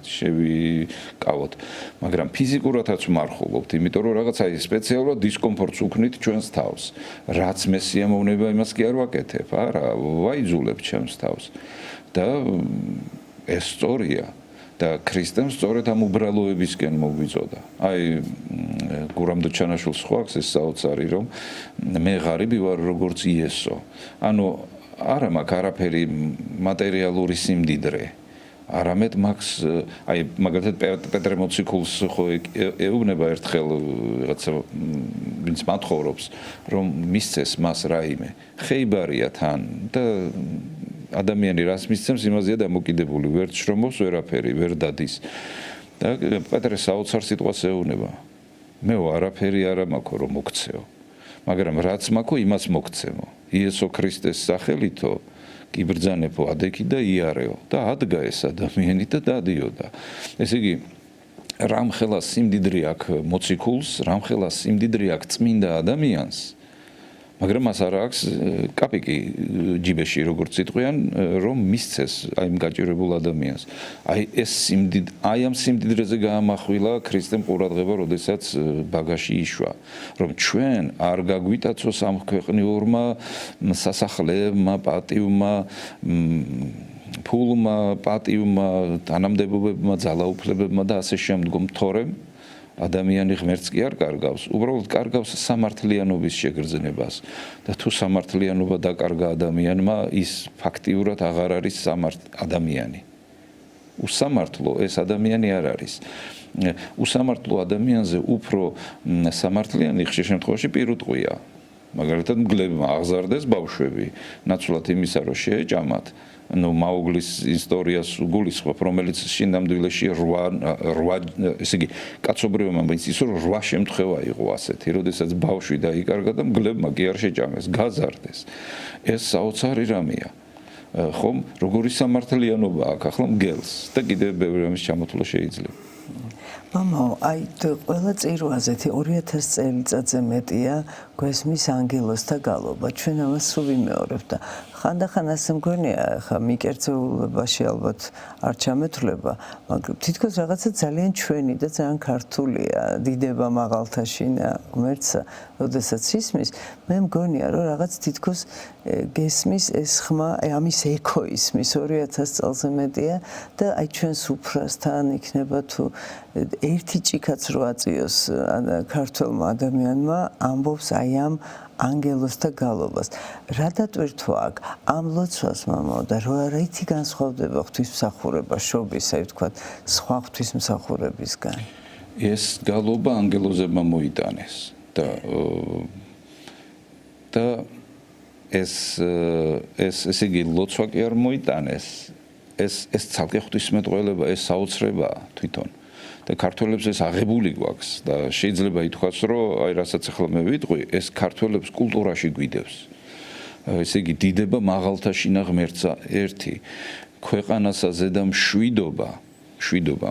შევიკავოთ. მაგრამ ფიზიკურადაც ვმარხულობთ, იმიტომ რომ რაღაცა სპეციალურად დისკომფორტს უქმნით ჩვენს თავს. რაც მე სიამოვნება იმას კი არ ვაკეთებ, არა, ვაიძულებ ჩემს თავს. და ეს სწორია. და ქრისტემ სწორედ ამ უბრალოებისკენ მოგვიწოდა. აი გურამ დოჩანაშვილს ხო აქვს ეს საოცარი რომ მე ღარიბი ვარ როგორც იესო. ანუ არა მაქვს არაფერი მატერიალური სიმდიდრე. არამედ მაქვს აი მაგალითად პეტრე მოციქულს ხო ეუბნება ერთხელ რაღაცა ვინც მათხოვრობს რომ მისცეს მას რაიმე. ხეიბარია თან და ადამიანი რას მისცემს იმაზეა დამოკიდებული ვერ შრომობს ვერაფერი ვერ დადის და პეტრე საოცარ სიტყვას ეუბნება მე არაფერი არ მაქვს რომ მოგცეო მაგრამ რაც მაქვს იმას მოგცემო იესო ქრისტეს სახელითო კიბრძანებო ადექი და იარეო და ადგა ეს ადამიანი და დადიოდა ესე იგი რამხელა სიმდიდრე აქვს მოციქულს რამხელა სიმდიდრე აქვს წმინდა ადამიანს მაგრამ მას არ აქვს კაპიკი ჯიბეში როგორც იტყვიან რომ მისცეს აი იმ გაჭირებულ ადამიანს აი ეს აი ამ სიმდიდრეზე გაამახვილა ქრისტემ ყურადღება როდესაც ბაგაში იშვა რომ ჩვენ არ გაგვიტაცოს ამ ქვეყნიურმა სასახლებმა პატივმა ფულმა პატივმა თანამდებობებმა ძალაუფლებებმა და ასე შემდგომ თორემ ადამიანი ღმერთს კი არ კარგავს, უბრალოდ კარგავს სამართლიანობის შეგრძნებას და თუ სამართლიანობა დაკარგა ადამიანმა, ის ფაქტიურად აღარ არის ადამიანი. უსამართლო ეს ადამიანი არ არის. უსამართლო ადამიანზე უფრო სამართლიანი ხშირ შემთხვევაში პირუტყვია. მაგალითად მგლებმა აღზარდეს ბავშვები, ნაცვლად იმისა რომ შეეჭამათ ну მაუგლის ისტორიას გულისხმობ რომელიც შინდამდილეში 8 ესე იგი კაცობრიობამ ის რომ 8 შემთხვევა იყო ასეთი როდესაც ბავშვი დაიკარგა და მგლებმა კი არ შეჭამეს გაზარდეს ეს საოცარი რამეა ხომ როგორი სამართლიანობა აქვს ახლა მგელს და კიდევ ბევრი რამის ჩამოთვლა შეიძლება მამაო, აი ყველა წირვაზეთი 2000 წელიწადზე მეტია გვესმის ანგელოზთა გალობა. ჩვენ ამას სულ ვიმეორებთ და ხანდახან ასე მგონია, ხა მიკერძეულებაში ალბათ არ ჩამეთვლება, მაგრამ თითქოს რაღაცა ძალიან ჩვენი და ძალიან ქართულია, დიდება მაღალთაშინა ღმერთსა, როდესაც ისმის, მე მგონია, რომ რაღაც თითქოს გესმის ეს ხმა, ამის ექო ისმის 2000 წელზე მეტია და აი ჩვენს უფრასთან იქნება თუ ერთი ჭიქაც რო აწიოს ქართველმა ადამიანმა ამბობს აი ამ ანგელოზთა გალობას. რა დატვირთვა აქ ამ ლოცვას მამაო და რა რითი განსხვავდება ღვთისმსახურება შობის, აი ვთქვათ, სხვა ღვთისმსახურებისგან? ეს გალობა ანგელოზებმა მოიტანეს და ესე იგი ლოცვა კი არ მოიტანეს. ეს ცალკე ღვთისმეტყველება, ეს საოცრებაა თვითონ. და ქართველებს ეს აღებული გვაქვს და შეიძლება ითქვას, რომ აი რასაც ახლა მე ვიტყვი, ეს ქართველებს კულტურაში გვიდევს. ესე იგი დიდება მაღალთაშინა ღმერთსა ერთი, ქვეყანასა ზედა მშვიდობა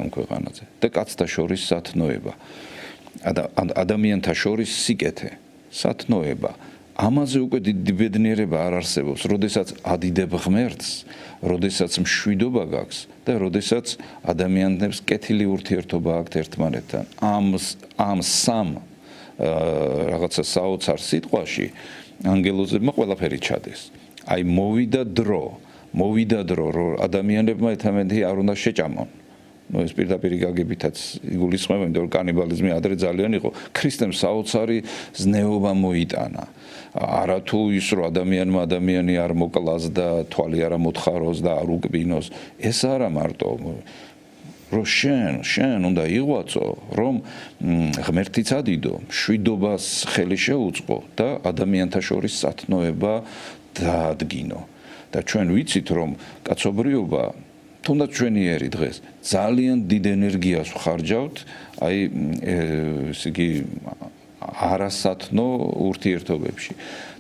ამ ქვეყანაზე და კაცთა შორის სათნოება. ადამიანთა შორის სიკეთე, სათნოება. ამაზე უკვე დიდი ბედნიერება არ არსებობს, როდესაც ადიდებ ღმერთს, როდესაც მშვიდობა გაქვს და როდესაც ადამიანებს კეთილი ურთიერთობა აქვთ ერთმანეთთან. ამ სამ რაღაცა საოცარ სიტყვაში ანგელოზებმა ყველაფერი ჩადეს. აი მოვიდა დრო, რომ ადამიანებმა ერთმანეთი არ უნდა შეჭამონ. ეს პირდაპირ გაგებითაც იგულისხმება, იმიტომ რომ კანიბალიზმი ადრე ძალიან იყო. ქრისტემ საოცარი ზნეობა მოიტანა. არა თუ ის რომ ადამიანი არ მოკლას და თვალი არ მოთხაროს და არ უკბინოს, ეს არა მარტო რომ შენ უნდა იღვაწო, რომ ღმერთიც ადიდო, მშვიდობას ხელი შეუწყო და ადამიანთა შორის სათნოება დაადგინო. და ჩვენ ვიცით რომ კაცობრიობა თუნდაც ჩვენიერი დღეს ძალიან დიდ ენერგიას ვხარჯავთ, აი ესე იგი არასათნო ურთიერთობებში.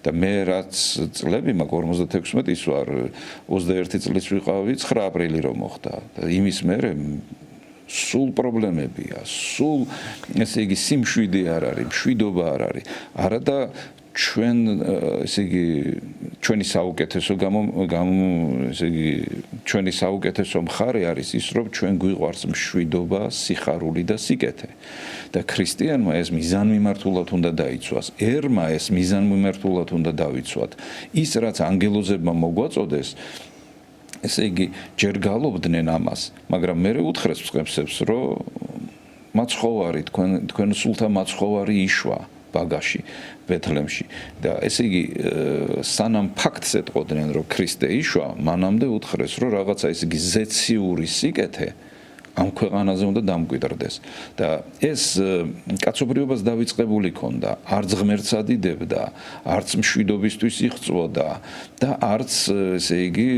და მე რაც წლები მაქვს 56 ის ვარ, 21 წლის ვიყავი 9 აპრილი რომ მოხდა. და იმის მერე სულ პრობლემებია, სულ ესე იგი სიმშვიდე არ არის, მშვიდობა არ არის. არა და ჩვენ ესე იგი ჩვენი საუკეთესო ესე იგი ჩვენი საუკეთესო მხარე არის ის რომ ჩვენ გვიყვარს მშვიდობა, სიხარული და სიკეთე. და ქრისტიანმა ეს მიზანმიმართულად უნდა დაიცვას. ერმა ეს მიზანმიმართულად უნდა დავიცვათ. ის რაც ანგელოზებმა მოგვაწოდეს, ესე იგი ჯერ გალობდნენ ამას, მაგრამ მე უთხრესწყებსებს რომ მაცხოვარი თქვენ სულთა მაცხოვარი იშვა ბაგაში ბეთლემში და ესე იგი სანამ ფაქტს ეტყოდნენ რომ ქრისტე იშვა, მანამდე უთხრეს რომ რაღაცა ესე იგი ზეციური სიკეთე ამ ქვეყანაზე უნდა დამკვიდრდეს და ეს კაცობრიობას დავიწყებული ქონდა, არც ღმერთს ადიდებდა, არც მშვიდობისთვის იღწვოდა და არც ესე იგი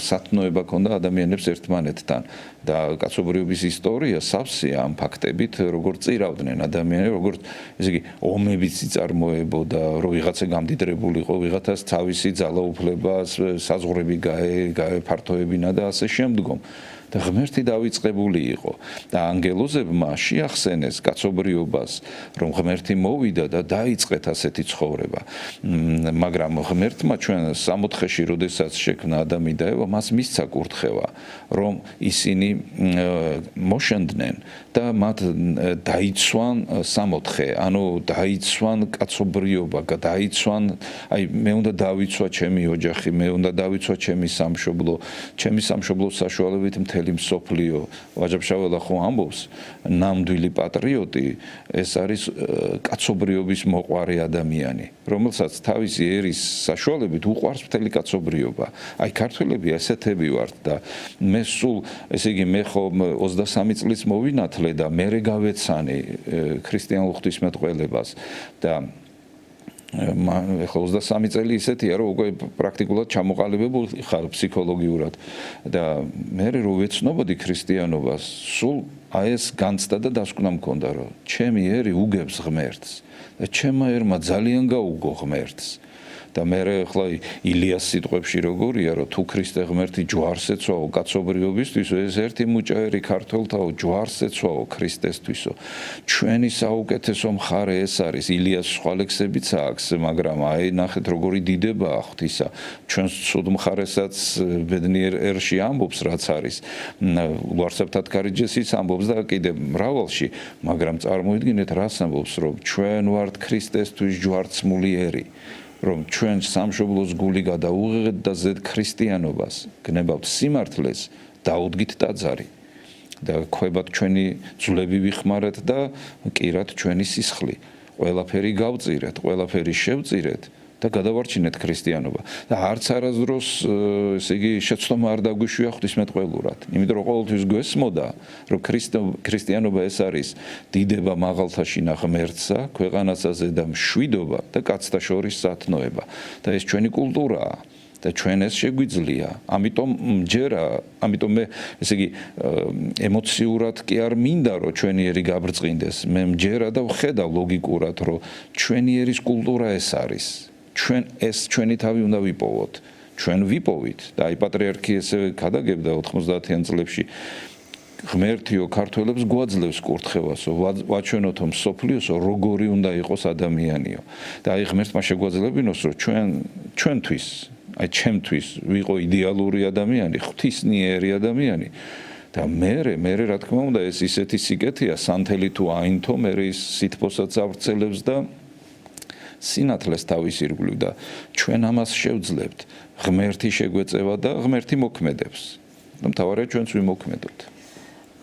სათნოება ქონდა ადამიანებს ერთმანეთთან და კაცობრიობის ისტორია სავსეა ამ ფაქტებით, როგორც წირავდნენ ადამიანები, როგორც ესე იგი ომებიც იწარმოებოდა, რომ ვიღაცა გამდიდრებული იყო, ვიღაცას თავისი ძალაუფლება, საზღვრები გაეფართოებინა და ასე შემდგომ. და ღმერთი დავიწყებული იყო და ანგელოზებმა შეახსენეს კაცობრიობას, რომ ღმერთი მოვიდა და დაიწყეთ ასეთი ცხოვრება. მაგრამ ღმერთმა ჩვენ 60-ში, როდესაც შექმნა ადამი და ევა, მას მისცა კურთხევა, რომ ისინი მოშენდნენ და მათ დაიცვან 60, ანუ დაიცვან კაცობრიობა, დაიცვან, აი მე უნდა დავიცვა ჩემი ოჯახი, მე უნდა დავიცვა ჩემი სამშობლო საშუალებით მთელი მსოფლიო. ვაჯაბშაველა ხო ამბობს, ნამდვილი პატრიოტი ეს არის კაცობრიობის მოყვარე ადამიანი, რომელსაც თავისი ერის საშუალებით უყვარს მთელი კაცობრიობა. აი ქართველები ასეთები ვართ და მე სულ ესე იგი მე ხო 23 წლის მოვინათლე და მე გავეცანი ქრისტიანულ ღვთისმეტყველებას და ახლა 23 წელი ისეთია, რომ უკვე პრაქტიკულად ჩამოყალიბებული ხარ ფსიქოლოგიურად და მე რო ვეცნობოდი ქრისტიანობას, სულ აი ეს განცდა და დასკვნა მქონდა, რომ ჩემი ერი უგებს ღმერთს და ჩემმა ერმა ძალიან გაუგო ღმერთს და მე ახლა ილიას სიტყვებში როგორია რომ თუ ქრისტე ღმერთი ჯვარს ეცვაო კაცობრიობისთვის ეს ერთი მუჭაერი ქართველთაო ჯვარს ეცვაო ქრისტესთვისო ჩვენი საუკეთესო მხარე ეს არის ილიას სხვა ლექსებიც აქვს მაგრამ აი ნახეთ როგორი დიდებაა ღვთისა ჩვენს ცუდ მხარესაც ბედნიერ ერში ამბობს რაც არის ვარსაბთად კარიჯესიც ამბობს და კიდე მრავალში მაგრამ წარმოიდგინეთ რას ამბობს რომ ჩვენ ვართ ქრისტესთვის ჯვარცმულიერი რომ ჩვენ სამშობლოს გული გადაუღეთ და ზედ ქრისტიანობას გნებავთ სიმართლეს დაუდგით ტაძარი და ქვებად ჩვენი ძვლები ვიხმარეთ და კირათ ჩვენი სისხლი ყველაფერი გავწირეთ ყველაფერი შევწირეთ და გადავარჩინეთ ქრისტიანობა და არც არასდროს ესე იგი შეცდომა არ დაგვიშვია ღვთისმეტყველურად იმიტომ რომ ყოველთვის გვესმოდა რომ ქრისტიანობა ეს არის დიდება მაღალთაში ღმერთსა ქვეყანასაზე და მშვიდობა და კაცთა შორის სათნოება და ეს ჩვენი კულტურაა და ჩვენ ეს შეგვიძლია ამიტომ მე ესე იგი ემოციურად კი არ მინდა რომ ჩვენიერი გაბრწყინდეს მე მჯერა და ვხედავ ლოგიკურად რომ ჩვენიერის კულტურა ეს არის ჩვენი თავი უნდა ვიპოვოთ ჩვენ ვიპოვით და აი პატრიარქი ესე გადაგებდა 90-იან წლებში ღმერთიო ქართველებს გვაძლევს კურთხევასო ვაჩვენოთო მსოფლიოსო როგორი უნდა იყოს ადამიანიო და აი ღმერთმა შეგვაძლებინოს რომ ჩვენთვის აი ჩემთვის ვიყო იდეალური ადამიანი ღვთისნიერი ადამიანი და მე რა თქმა უნდა ეს ისეთი სიკეთეა სანთელი თუ აინთო მე ის სითბოსაც ავრცელებს და სინათლეს თავის ირგვლივ და ჩვენ ამას შევძლებთ ღმერთი შეგვეწევა და ღმერთი მოქმედებს და მთავარია ჩვენც ვიმოქმედოთ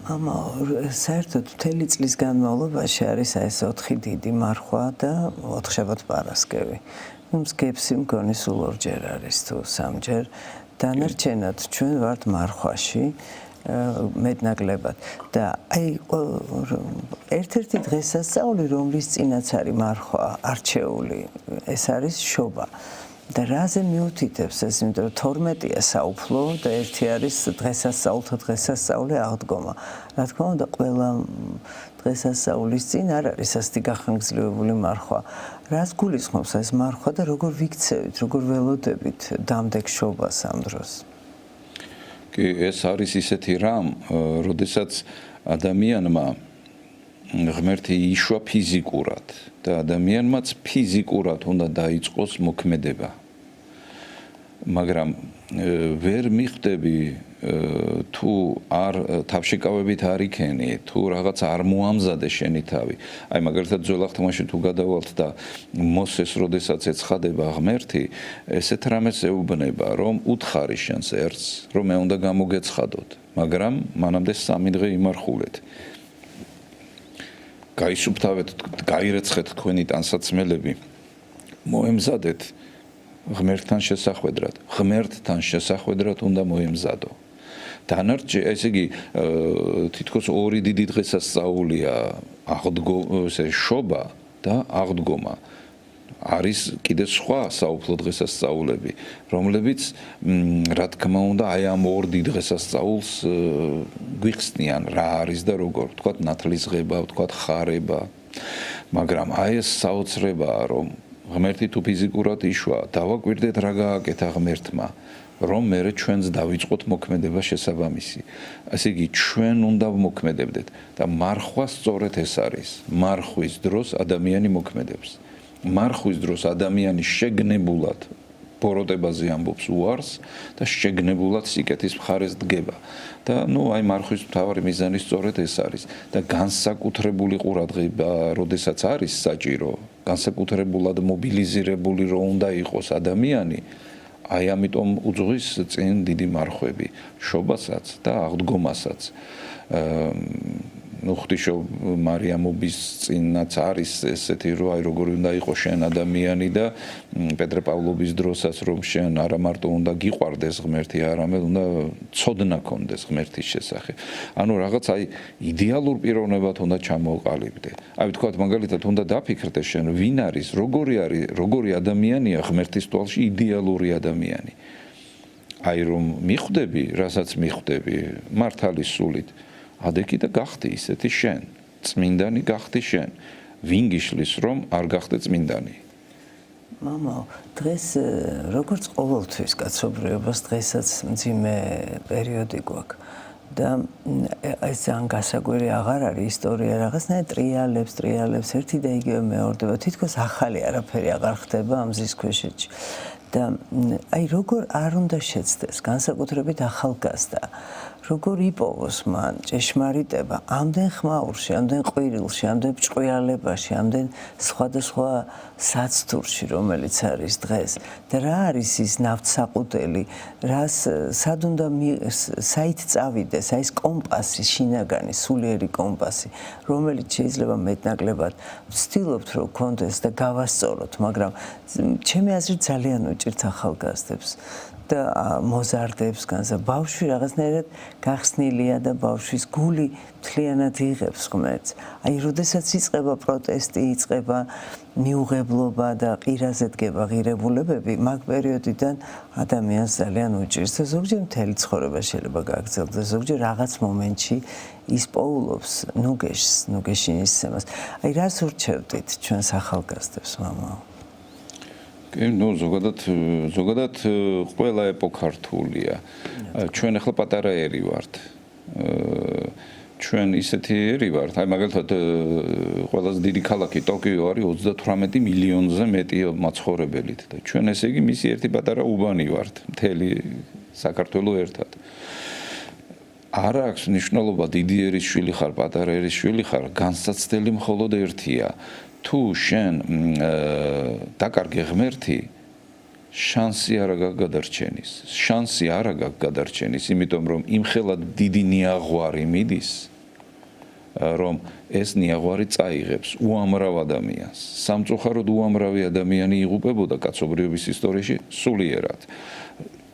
მამა საერთოდ მთელი წლის განმავლობაში არის ეს 4 დიდი მარხვა და 4 შაბათ-პარასკევი მსგავსი მგონი სულ 2-ჯერ არის თუ 3-ჯერ დანარჩენად ჩვენ ვართ მარხვაში მეტნაკლებად და აი ერთ-ერთი დღესასწაული რომლის წინაც არის მარხვა არჩეული ეს არის შობა და რაზე მიუთითებს ეს იმიტომ რომ 12-ია საუფლო და ერთი არის დღესასწაული აღდგომა რა თქმა უნდა ყველა დღესასწაულის წინ არ არის ასეთი გახანგრძლივებული მარხვა რას გულისხმობს ეს მარხვა და როგორ ვიქცევით როგორ ველოდებით დამდეგ შობას ამ დროს კი ეს არის ისეთი რამ როდესაც ადამიანმა ღმერთი იშვა ფიზიკურად და ადამიანმაც ფიზიკურად უნდა დაიწყოს მოქმედება მაგრამ ვერ მიხვდები თუ არ თავშეკავებით არ იქენი თუ რაღაც არ მოამზადე შენი თავი აი მაგალითად ძველ აღთქმაში თუ გადავალთ და მოსეს როდესაც ეცხადება ღმერთი ესეთ რამეს ეუბნება რომ უთხარი შენს ერთს რომ მე უნდა გამოგეცხადოთ მაგრამ მანამდე 3 დღე იმარხულეთ გაისუფთავეთ გაირეცხეთ თქვენი ტანსაცმელები მოემზადეთ ღმერთთან შესახვედრად უნდა მოემზადო დანარჩე ესე იგი თითქოს 2 დიდი დღესასწაულია შობა და აღდგომა არის კიდე სხვა საუფლო დღესასწაულები რომლებიც რა თქმა უნდა აი ამ 2 დიდ დღესასწაულს გვიხსნიან რა არის და როგორ ვთქვათ ნათლისღება ვთქვათ ხარება მაგრამ აი ეს საოცრებაა რომ ღმერთი თუ ფიზიკურად იშვა დავაკვირდეთ რა გააკეთა ღმერთმა რომ მე ჩვენს დავიწყოთ მოქმედება შესაბამისი ასე იგი ჩვენ უნდა ვმოქმედებდეთ და მარხვა სწორედ ეს არის მარხვის დროს ადამიანი მოქმედებს მარხვის დროს ადამიანი შეგნებულად ბოროტებაზე ამბობს უარს და შეგნებულად სიკეთის მხარეს დგება და ნუ აი მარხვის მთავარი მიზანი სწორედ ეს არის და განსაკუთრებული ყურადღება როდესაც არის საჭირო განსაკუთრებულად მობილიზირებული რომ უნდა იყოს ადამიანი აი ამიტომ უძღვის წინ დიდი მარხვები შობასაც და აღდგომასაც ну ღვთისმშობ მარიამობის წინაც არის ესეთი რომ აი როგორი უნდა იყოს შენ ადამიანი და პეტრე პავლობის დროსაც რომ შენ არა მარტო უნდა გიყვარდეს ღმერთი არამედ უნდა ცოდნა გქონდეს ღმერთის შესახებ ანუ რაღაც აი იდეალურ პიროვნებად უნდა ჩამოყალიბდე აი ვთქვათ მაგალითად უნდა დაფიქრდე შენ ვინ არის როგორი ადამიანია ღმერთის თვალში იდეალური ადამიანი აი რომ მიხვდები რასაც მიხვდები მართალი სულით ადეკი და გახდი ისეთი შენ წმინდანი გახდი შენ ვინ გიშლის რომ არ გახდე წმინდანი მამაო, დღეს როგორც ყოველთვის კაცობრიობას დღესაც მძიმე პერიოდი გვაქვს. და ეს ძალიან გასაკვირი აღარ არის ისტორია რაღაცნაირად ტრიალებს ერთი და იგივე მეორდება თითქოს ახალი არაფერი აღარ ხდება ამ მზის ქვეშეთში და აი როგორ არ უნდა შეცდეს განსაკუთრებით ახალგაზრდა როგორ იპოვოს მან ჭეშმარიტება ამდენ ხმაურში, ამდენ ყვირილში, ამდენ ჭყვიალებაში, ამდენ სხვადასხვა საცდურში, რომელიც არის დღეს და რა არის ის ნავთსაყუდელი, რას სად უნდა საით წავიდეს, აი ეს კომპასი, შინაგანი, სულიერი კომპასი, რომელიც შეიძლება მეტნაკლებად ვცდილობთ რომ გქონდეს და გავასწოროთ, მაგრამ ჩემი აზრით ძალიან უჭირთ ახალგაზრდებს. და მოზარდებს განსა ბავშვი რაღაცნაირად გახსნილია და ბავშვის გული მთლიანად იღებს ღმერთს. აი, როდესაც იწყება პროტესტი, იწყება მიუღებლობა და ყირაზე დგება ღირებულებები, მაგ პერიოდიდან ადამიანს ძალიან უჭირს და ზოგჯერ მთელი ცხოვრება შეიძლება გაგრძელდეს და ზოგჯერ რაღაც მომენტში ის პოულობს ნუგეშინისცემას. აი, რას ურჩევდით ჩვენს ახალგაზრდებს, მამაო? ზოგადად ყველა ეპოქა რთულია. ჩვენ ახლა პატარა ერი ვართ. ჩვენ ისეთი ერი ვართ. აი მაგალითად ყველაზე დიდი ქალაქი ტოკიო არის 38 მილიონზე მეტი მაცხოვრებელით და ჩვენ ესე იგი მისი ერთი პატარა უბანი ვართ. მთელი საქართველო ერთად. არ აქვს მნიშვნელობა დიდი ერის შვილი ხარ, პატარა ერის შვილი ხარ, განსაცდელი მხოლოდ ერთია. თუ შენ დაკარგე ღმერთი შანსი არ აქვს გადარჩენის, იმიტომ რომ იმხელად დიდი ნიაღვარი მიდის, რომ ეს ნიაღვარი წაიღებს უამრავ ადამიანს. სამწუხაროდ უამრავი ადამიანი იღუპებოდა კაცობრიობის ისტორიაში სულიერად.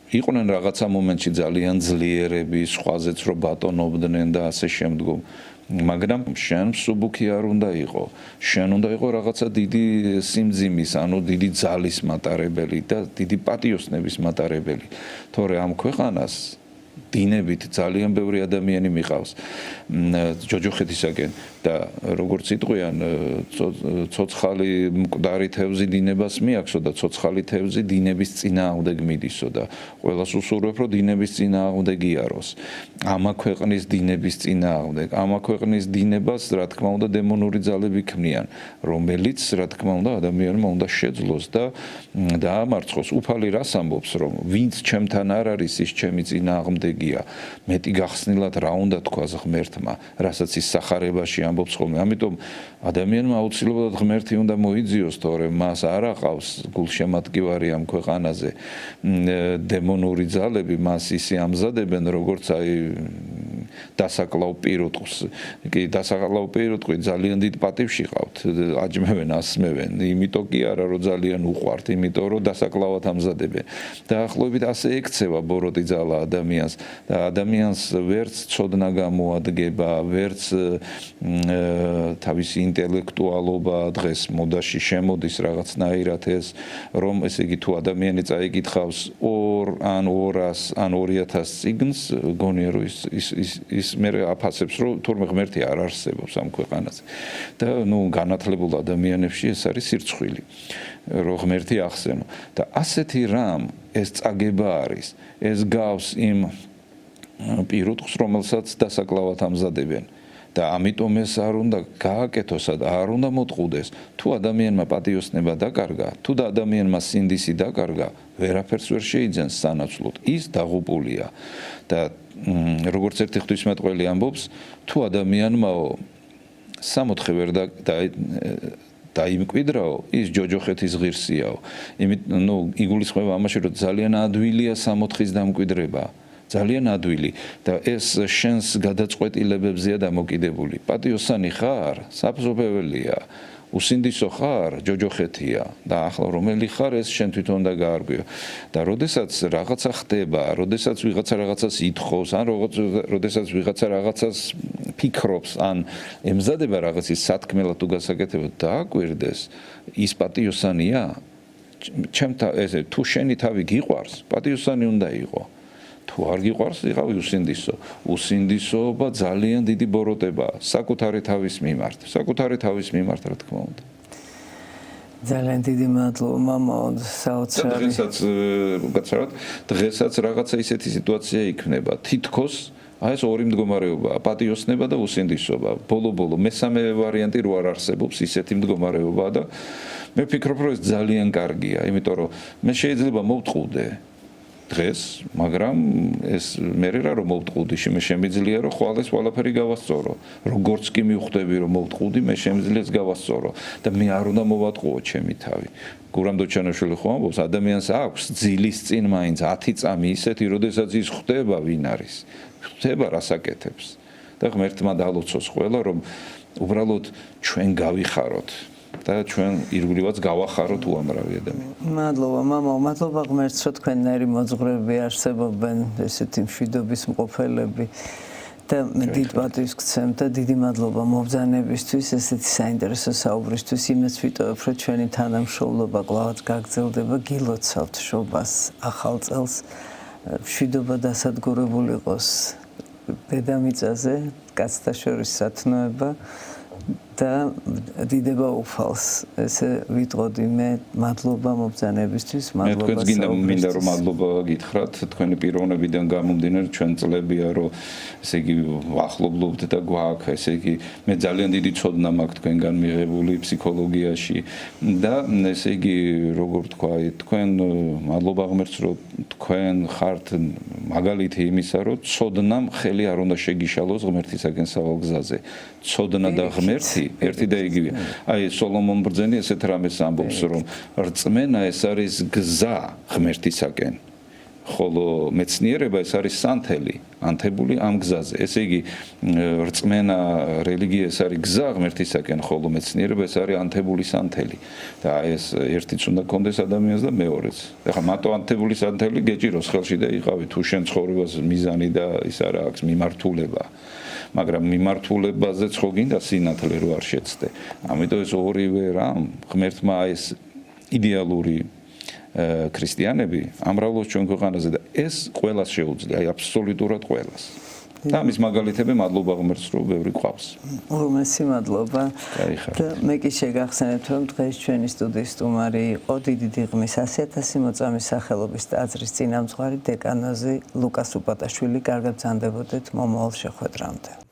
იყვნენ რაღაცა მომენტში ძალიან ძლიერები, სხვაზეც რომ ბატონობდნენ და ასე შემდგომ. მაგრამ შენ მსუბუქი არ უნდა იყო. შენ უნდა იყო რაღაცა დიდი სიმძიმის, ანუ დიდი ძალის მატარებელი და დიდი პატიოსნების მატარებელი. თორე ამ ქვეყანას დინებით ძალიან ბევრი ადამიანი მიყავს ჯოჯოხეთისაკენ და როგორც იტყვიან ცოცხალი მკვდარი თევზი დინებას მიაქვსო და ცოცხალი თევზი დინების წინააღმდეგ მიდისო და ყველას უსურვებ რომ დინების წინააღმდეგ იაროს. ამა ქვეყნის დინების წინააღმდეგ, ამა ქვეყნის დინებას რა თქმა უნდა დემონური ძალები ქმნიან, რომელიც რა თქმა უნდა ადამიანმა უნდა შეძლოს და დაამარცხოს. უფალი რას ამბობს რომ ვინც ჩემთან არ არის ის ჩემი წინააღმდეგია. მეტი გახსნილად რა უნდა თქვას ღმერთმა, რასაც ის სახარებაში ამბობს ხოლმე. ამიტომ ადამიანმა აუცილებლად ღმერთი უნდა მოიძიოს, თორემ მას არ აყავს გულშემატკივარი ამ ქვეყანაზე. დემონური ძალები მას ისე ამზადებენ, როგორც აი დასაკლავ პირუტყვს. კი, დასაკლავ პირუტყვი ძალიან დიდ პატივში ყავთ, აჯმევენ, ასმევენ. იმიტომ კი არა, რომ ძალიან უყვართ, იმიტომ რომ დასაკლავად ამზადებენ. დაახლოებით ასე ექცევა ბოროტი ძალა ადამიანს და ადამიანს ვერც ცოდნა გამოადგება, ვერც თავისი ინტელექტუალობა დღეს მოდაში შემოდის რაღაცნაირად ეს, რომ ესე იგი თუ ადამიანი წაიკითხავს 2 ან 200 ან 2000 წიგნს, გონია რომ ის მე აფასებს რომ თურმე ღმერთი არ არსებობს ამ ქვეყანაზე. და განათლებულ ადამიანებში ეს არის სირცხვილი, რომ ღმერთი ახსენო. და ასეთი რამ ეს წაგება არის, ეს გავს იმ პირუტყვს, რომელსაც დასაკლავად ამზადებენ. და ამიტომ ეს არ უნდა გააკეთოსა და არ უნდა მოტყუდეს. თუ ადამიანმა პატიოსნება დაკარგა, თუ ადამიანმა სინდისი დაკარგა, ვერაფერს ვერ შეიძენს სანაცვლოდ. ის დაღუპულია. და როგორც ერთი ღვთისმეტყველი ამბობს, თუ ადამიანმაო 60 ვერ დაიმკვიდრაო, ის ჯოჯოხეთის ღირსიაო. იგულისხმება ამაში, რომ ძალიან ადვილია 60-ის დამკვიდრება. ძალიან ადვილი და ეს შენს გადაწყვეტილებებზეა დამოკიდებული. პატიოსანი ხარ, საბრძოლველია, უსინდისო ხარ, ჯოჯოხეთია და ახლა რომელი ხარ ეს შენ თვითონ და გაარკვიო. და როდესაც რაღაცა ხდება, როდესაც ვიღაცა რაღაცას ითხოვს, ან როდესაც ვიღაცა რაღაცას ფიქრობს, ან ემზადება რაღაცის სათქმელად თუ გასაკეთებლად, დააკვირდეს, ის პატიოსანია? ესე თუ შენი თავი გიყვარს, პატიოსანი უნდა იყო. თუ არ გიყვარს, იყავი უსინდისო. უსინდისოობა ძალიან დიდი ბოროტებაა საკუთარი თავის მიმართ. საკუთარი თავის მიმართ, რა თქმა უნდა. ძალიან დიდი მადლობა მამაო საოცარი დღესაც რაღაცა ისეთი სიტუაცია იქნება თითქოს აი ეს ორი მდგომარეობაა პატიოსნება და უსინდისობა ბოლო მესამე ვარიანტი რო არ არსებობს ისეთი მდგომარეობაა და მე ვფიქრობ რომ ეს ძალიან კარგია იმიტომ რომ მე შეიძლება მოვტყუდე დღეს მაგრამ ეს მე რა რომ მოვტყუდი მე შემიძლია რომ ხვალ ეს ყველაფერი გავასწორო როგორც კი მივხვდები რომ მოვტყუდი მე შემიძლია ეს გავასწორო და მე არ უნდა მოვატყუო ჩემი თავი გურამ დოჩანაშვილი ხო ამბობს ადამიანს აქვს ძილის წინ მაინც 10 წამი ისეთი როდესაც ის ხვდება ვინ არის ხვდება რას აკეთებს და ღმერთმა დაალოცოს ყველა რომ უბრალოდ ჩვენ გავიხაროთ და ჩვენ ირგვლივაც გავახაროთ უამრავი ადამიანი. მადლობა მამაო, მადლობა ღმერთს, რომ თქვენნაირი მოძღვრები არსებობენ, ესეთი მშვიდობის მყოფელები და დიდ პატივს გცემ და დიდი მადლობა მობრძანებისთვის, ესეთი საინტერესო საუბრისთვის, იმას ვიტოვებ, რომ ჩვენი თანამშრომლობა კვლავაც გაგრძელდება, გილოცავთ შობას ახალ წელს, მშვიდობა დასადგურებული იყოს დედამიწაზე, კაცთა შორის სათნოება და დიდება უფალს ესე ვიტყოდი მე მადლობა მობრძანებისთვის მადლობა მე თქვენს მინდა რომ მადლობა გითხრათ თქვენი პიროვნებიდან გამომდინარე ჩვენ წლებია რომ ესე იგი ვახლობლობთ და გვაქვს ესე იგი მე ძალიან დიდი ცოდნა მაქვს თქვენგან მიღებული ფსიქოლოგიაში და ესე იგი როგორ თქვა თქვენ მადლობა ღმერთს რომ თქვენ ხართ მაგალითი იმისა რომ ცოდნამ ხელი არ უნდა შეგიშალოს ღმერთისაგან სავალ გზაზე ცოდნა და ღმერთი ერთი და იგივე. აი სოლომონ ბრძენი ესეთ რამეს ამბობს რომ რწმენა ეს არის გზა ღმერთისაკენ. ხოლო მეცნიერება ეს არის სანთელი, ანთებული ამ გზაზე. ესე იგი რწმენა, რელიგია ეს არის გზა ღმერთისაკენ, ხოლო მეცნიერება ეს არის ანთებული სანთელი. და ეს ერთიც უნდა კონდეს ადამიანს და მეორეც. ეხლა მარტო ანთებული სანთელი გეჭიროს ხელში და იყავი თუ შენ ცხოვრებას მიზანი და ის არა აქვს მიმართულება. მაგრამ მიმართულებაზეც ხო გინდა სინათლე რო არ შეცდე. ამიტომ ეს ორივე რამ ღმერთმა ეს idеალური ქრისტიანები ამრავლოს ჩვენ ქვეყანაზე და ეს ყველას შეუძლია, აი აბსოლუტურად ყველას. და ამის მაგალითები მადლობა ღმერთს რომ ბევრი ყავს. უმეტესი მადლობა. და მე კი შეგახსენებთ რომ დღეს ჩვენი სტუდიის სტუმარი იყო დიდი დიღმის 100.000 მოწამის სახელობის ტაძრის წინამძღვარი დეკანოზი ლუკას უპატაშვილი. კარგად ბრძანდებოდეთ მომავალ შეხვედრამდე.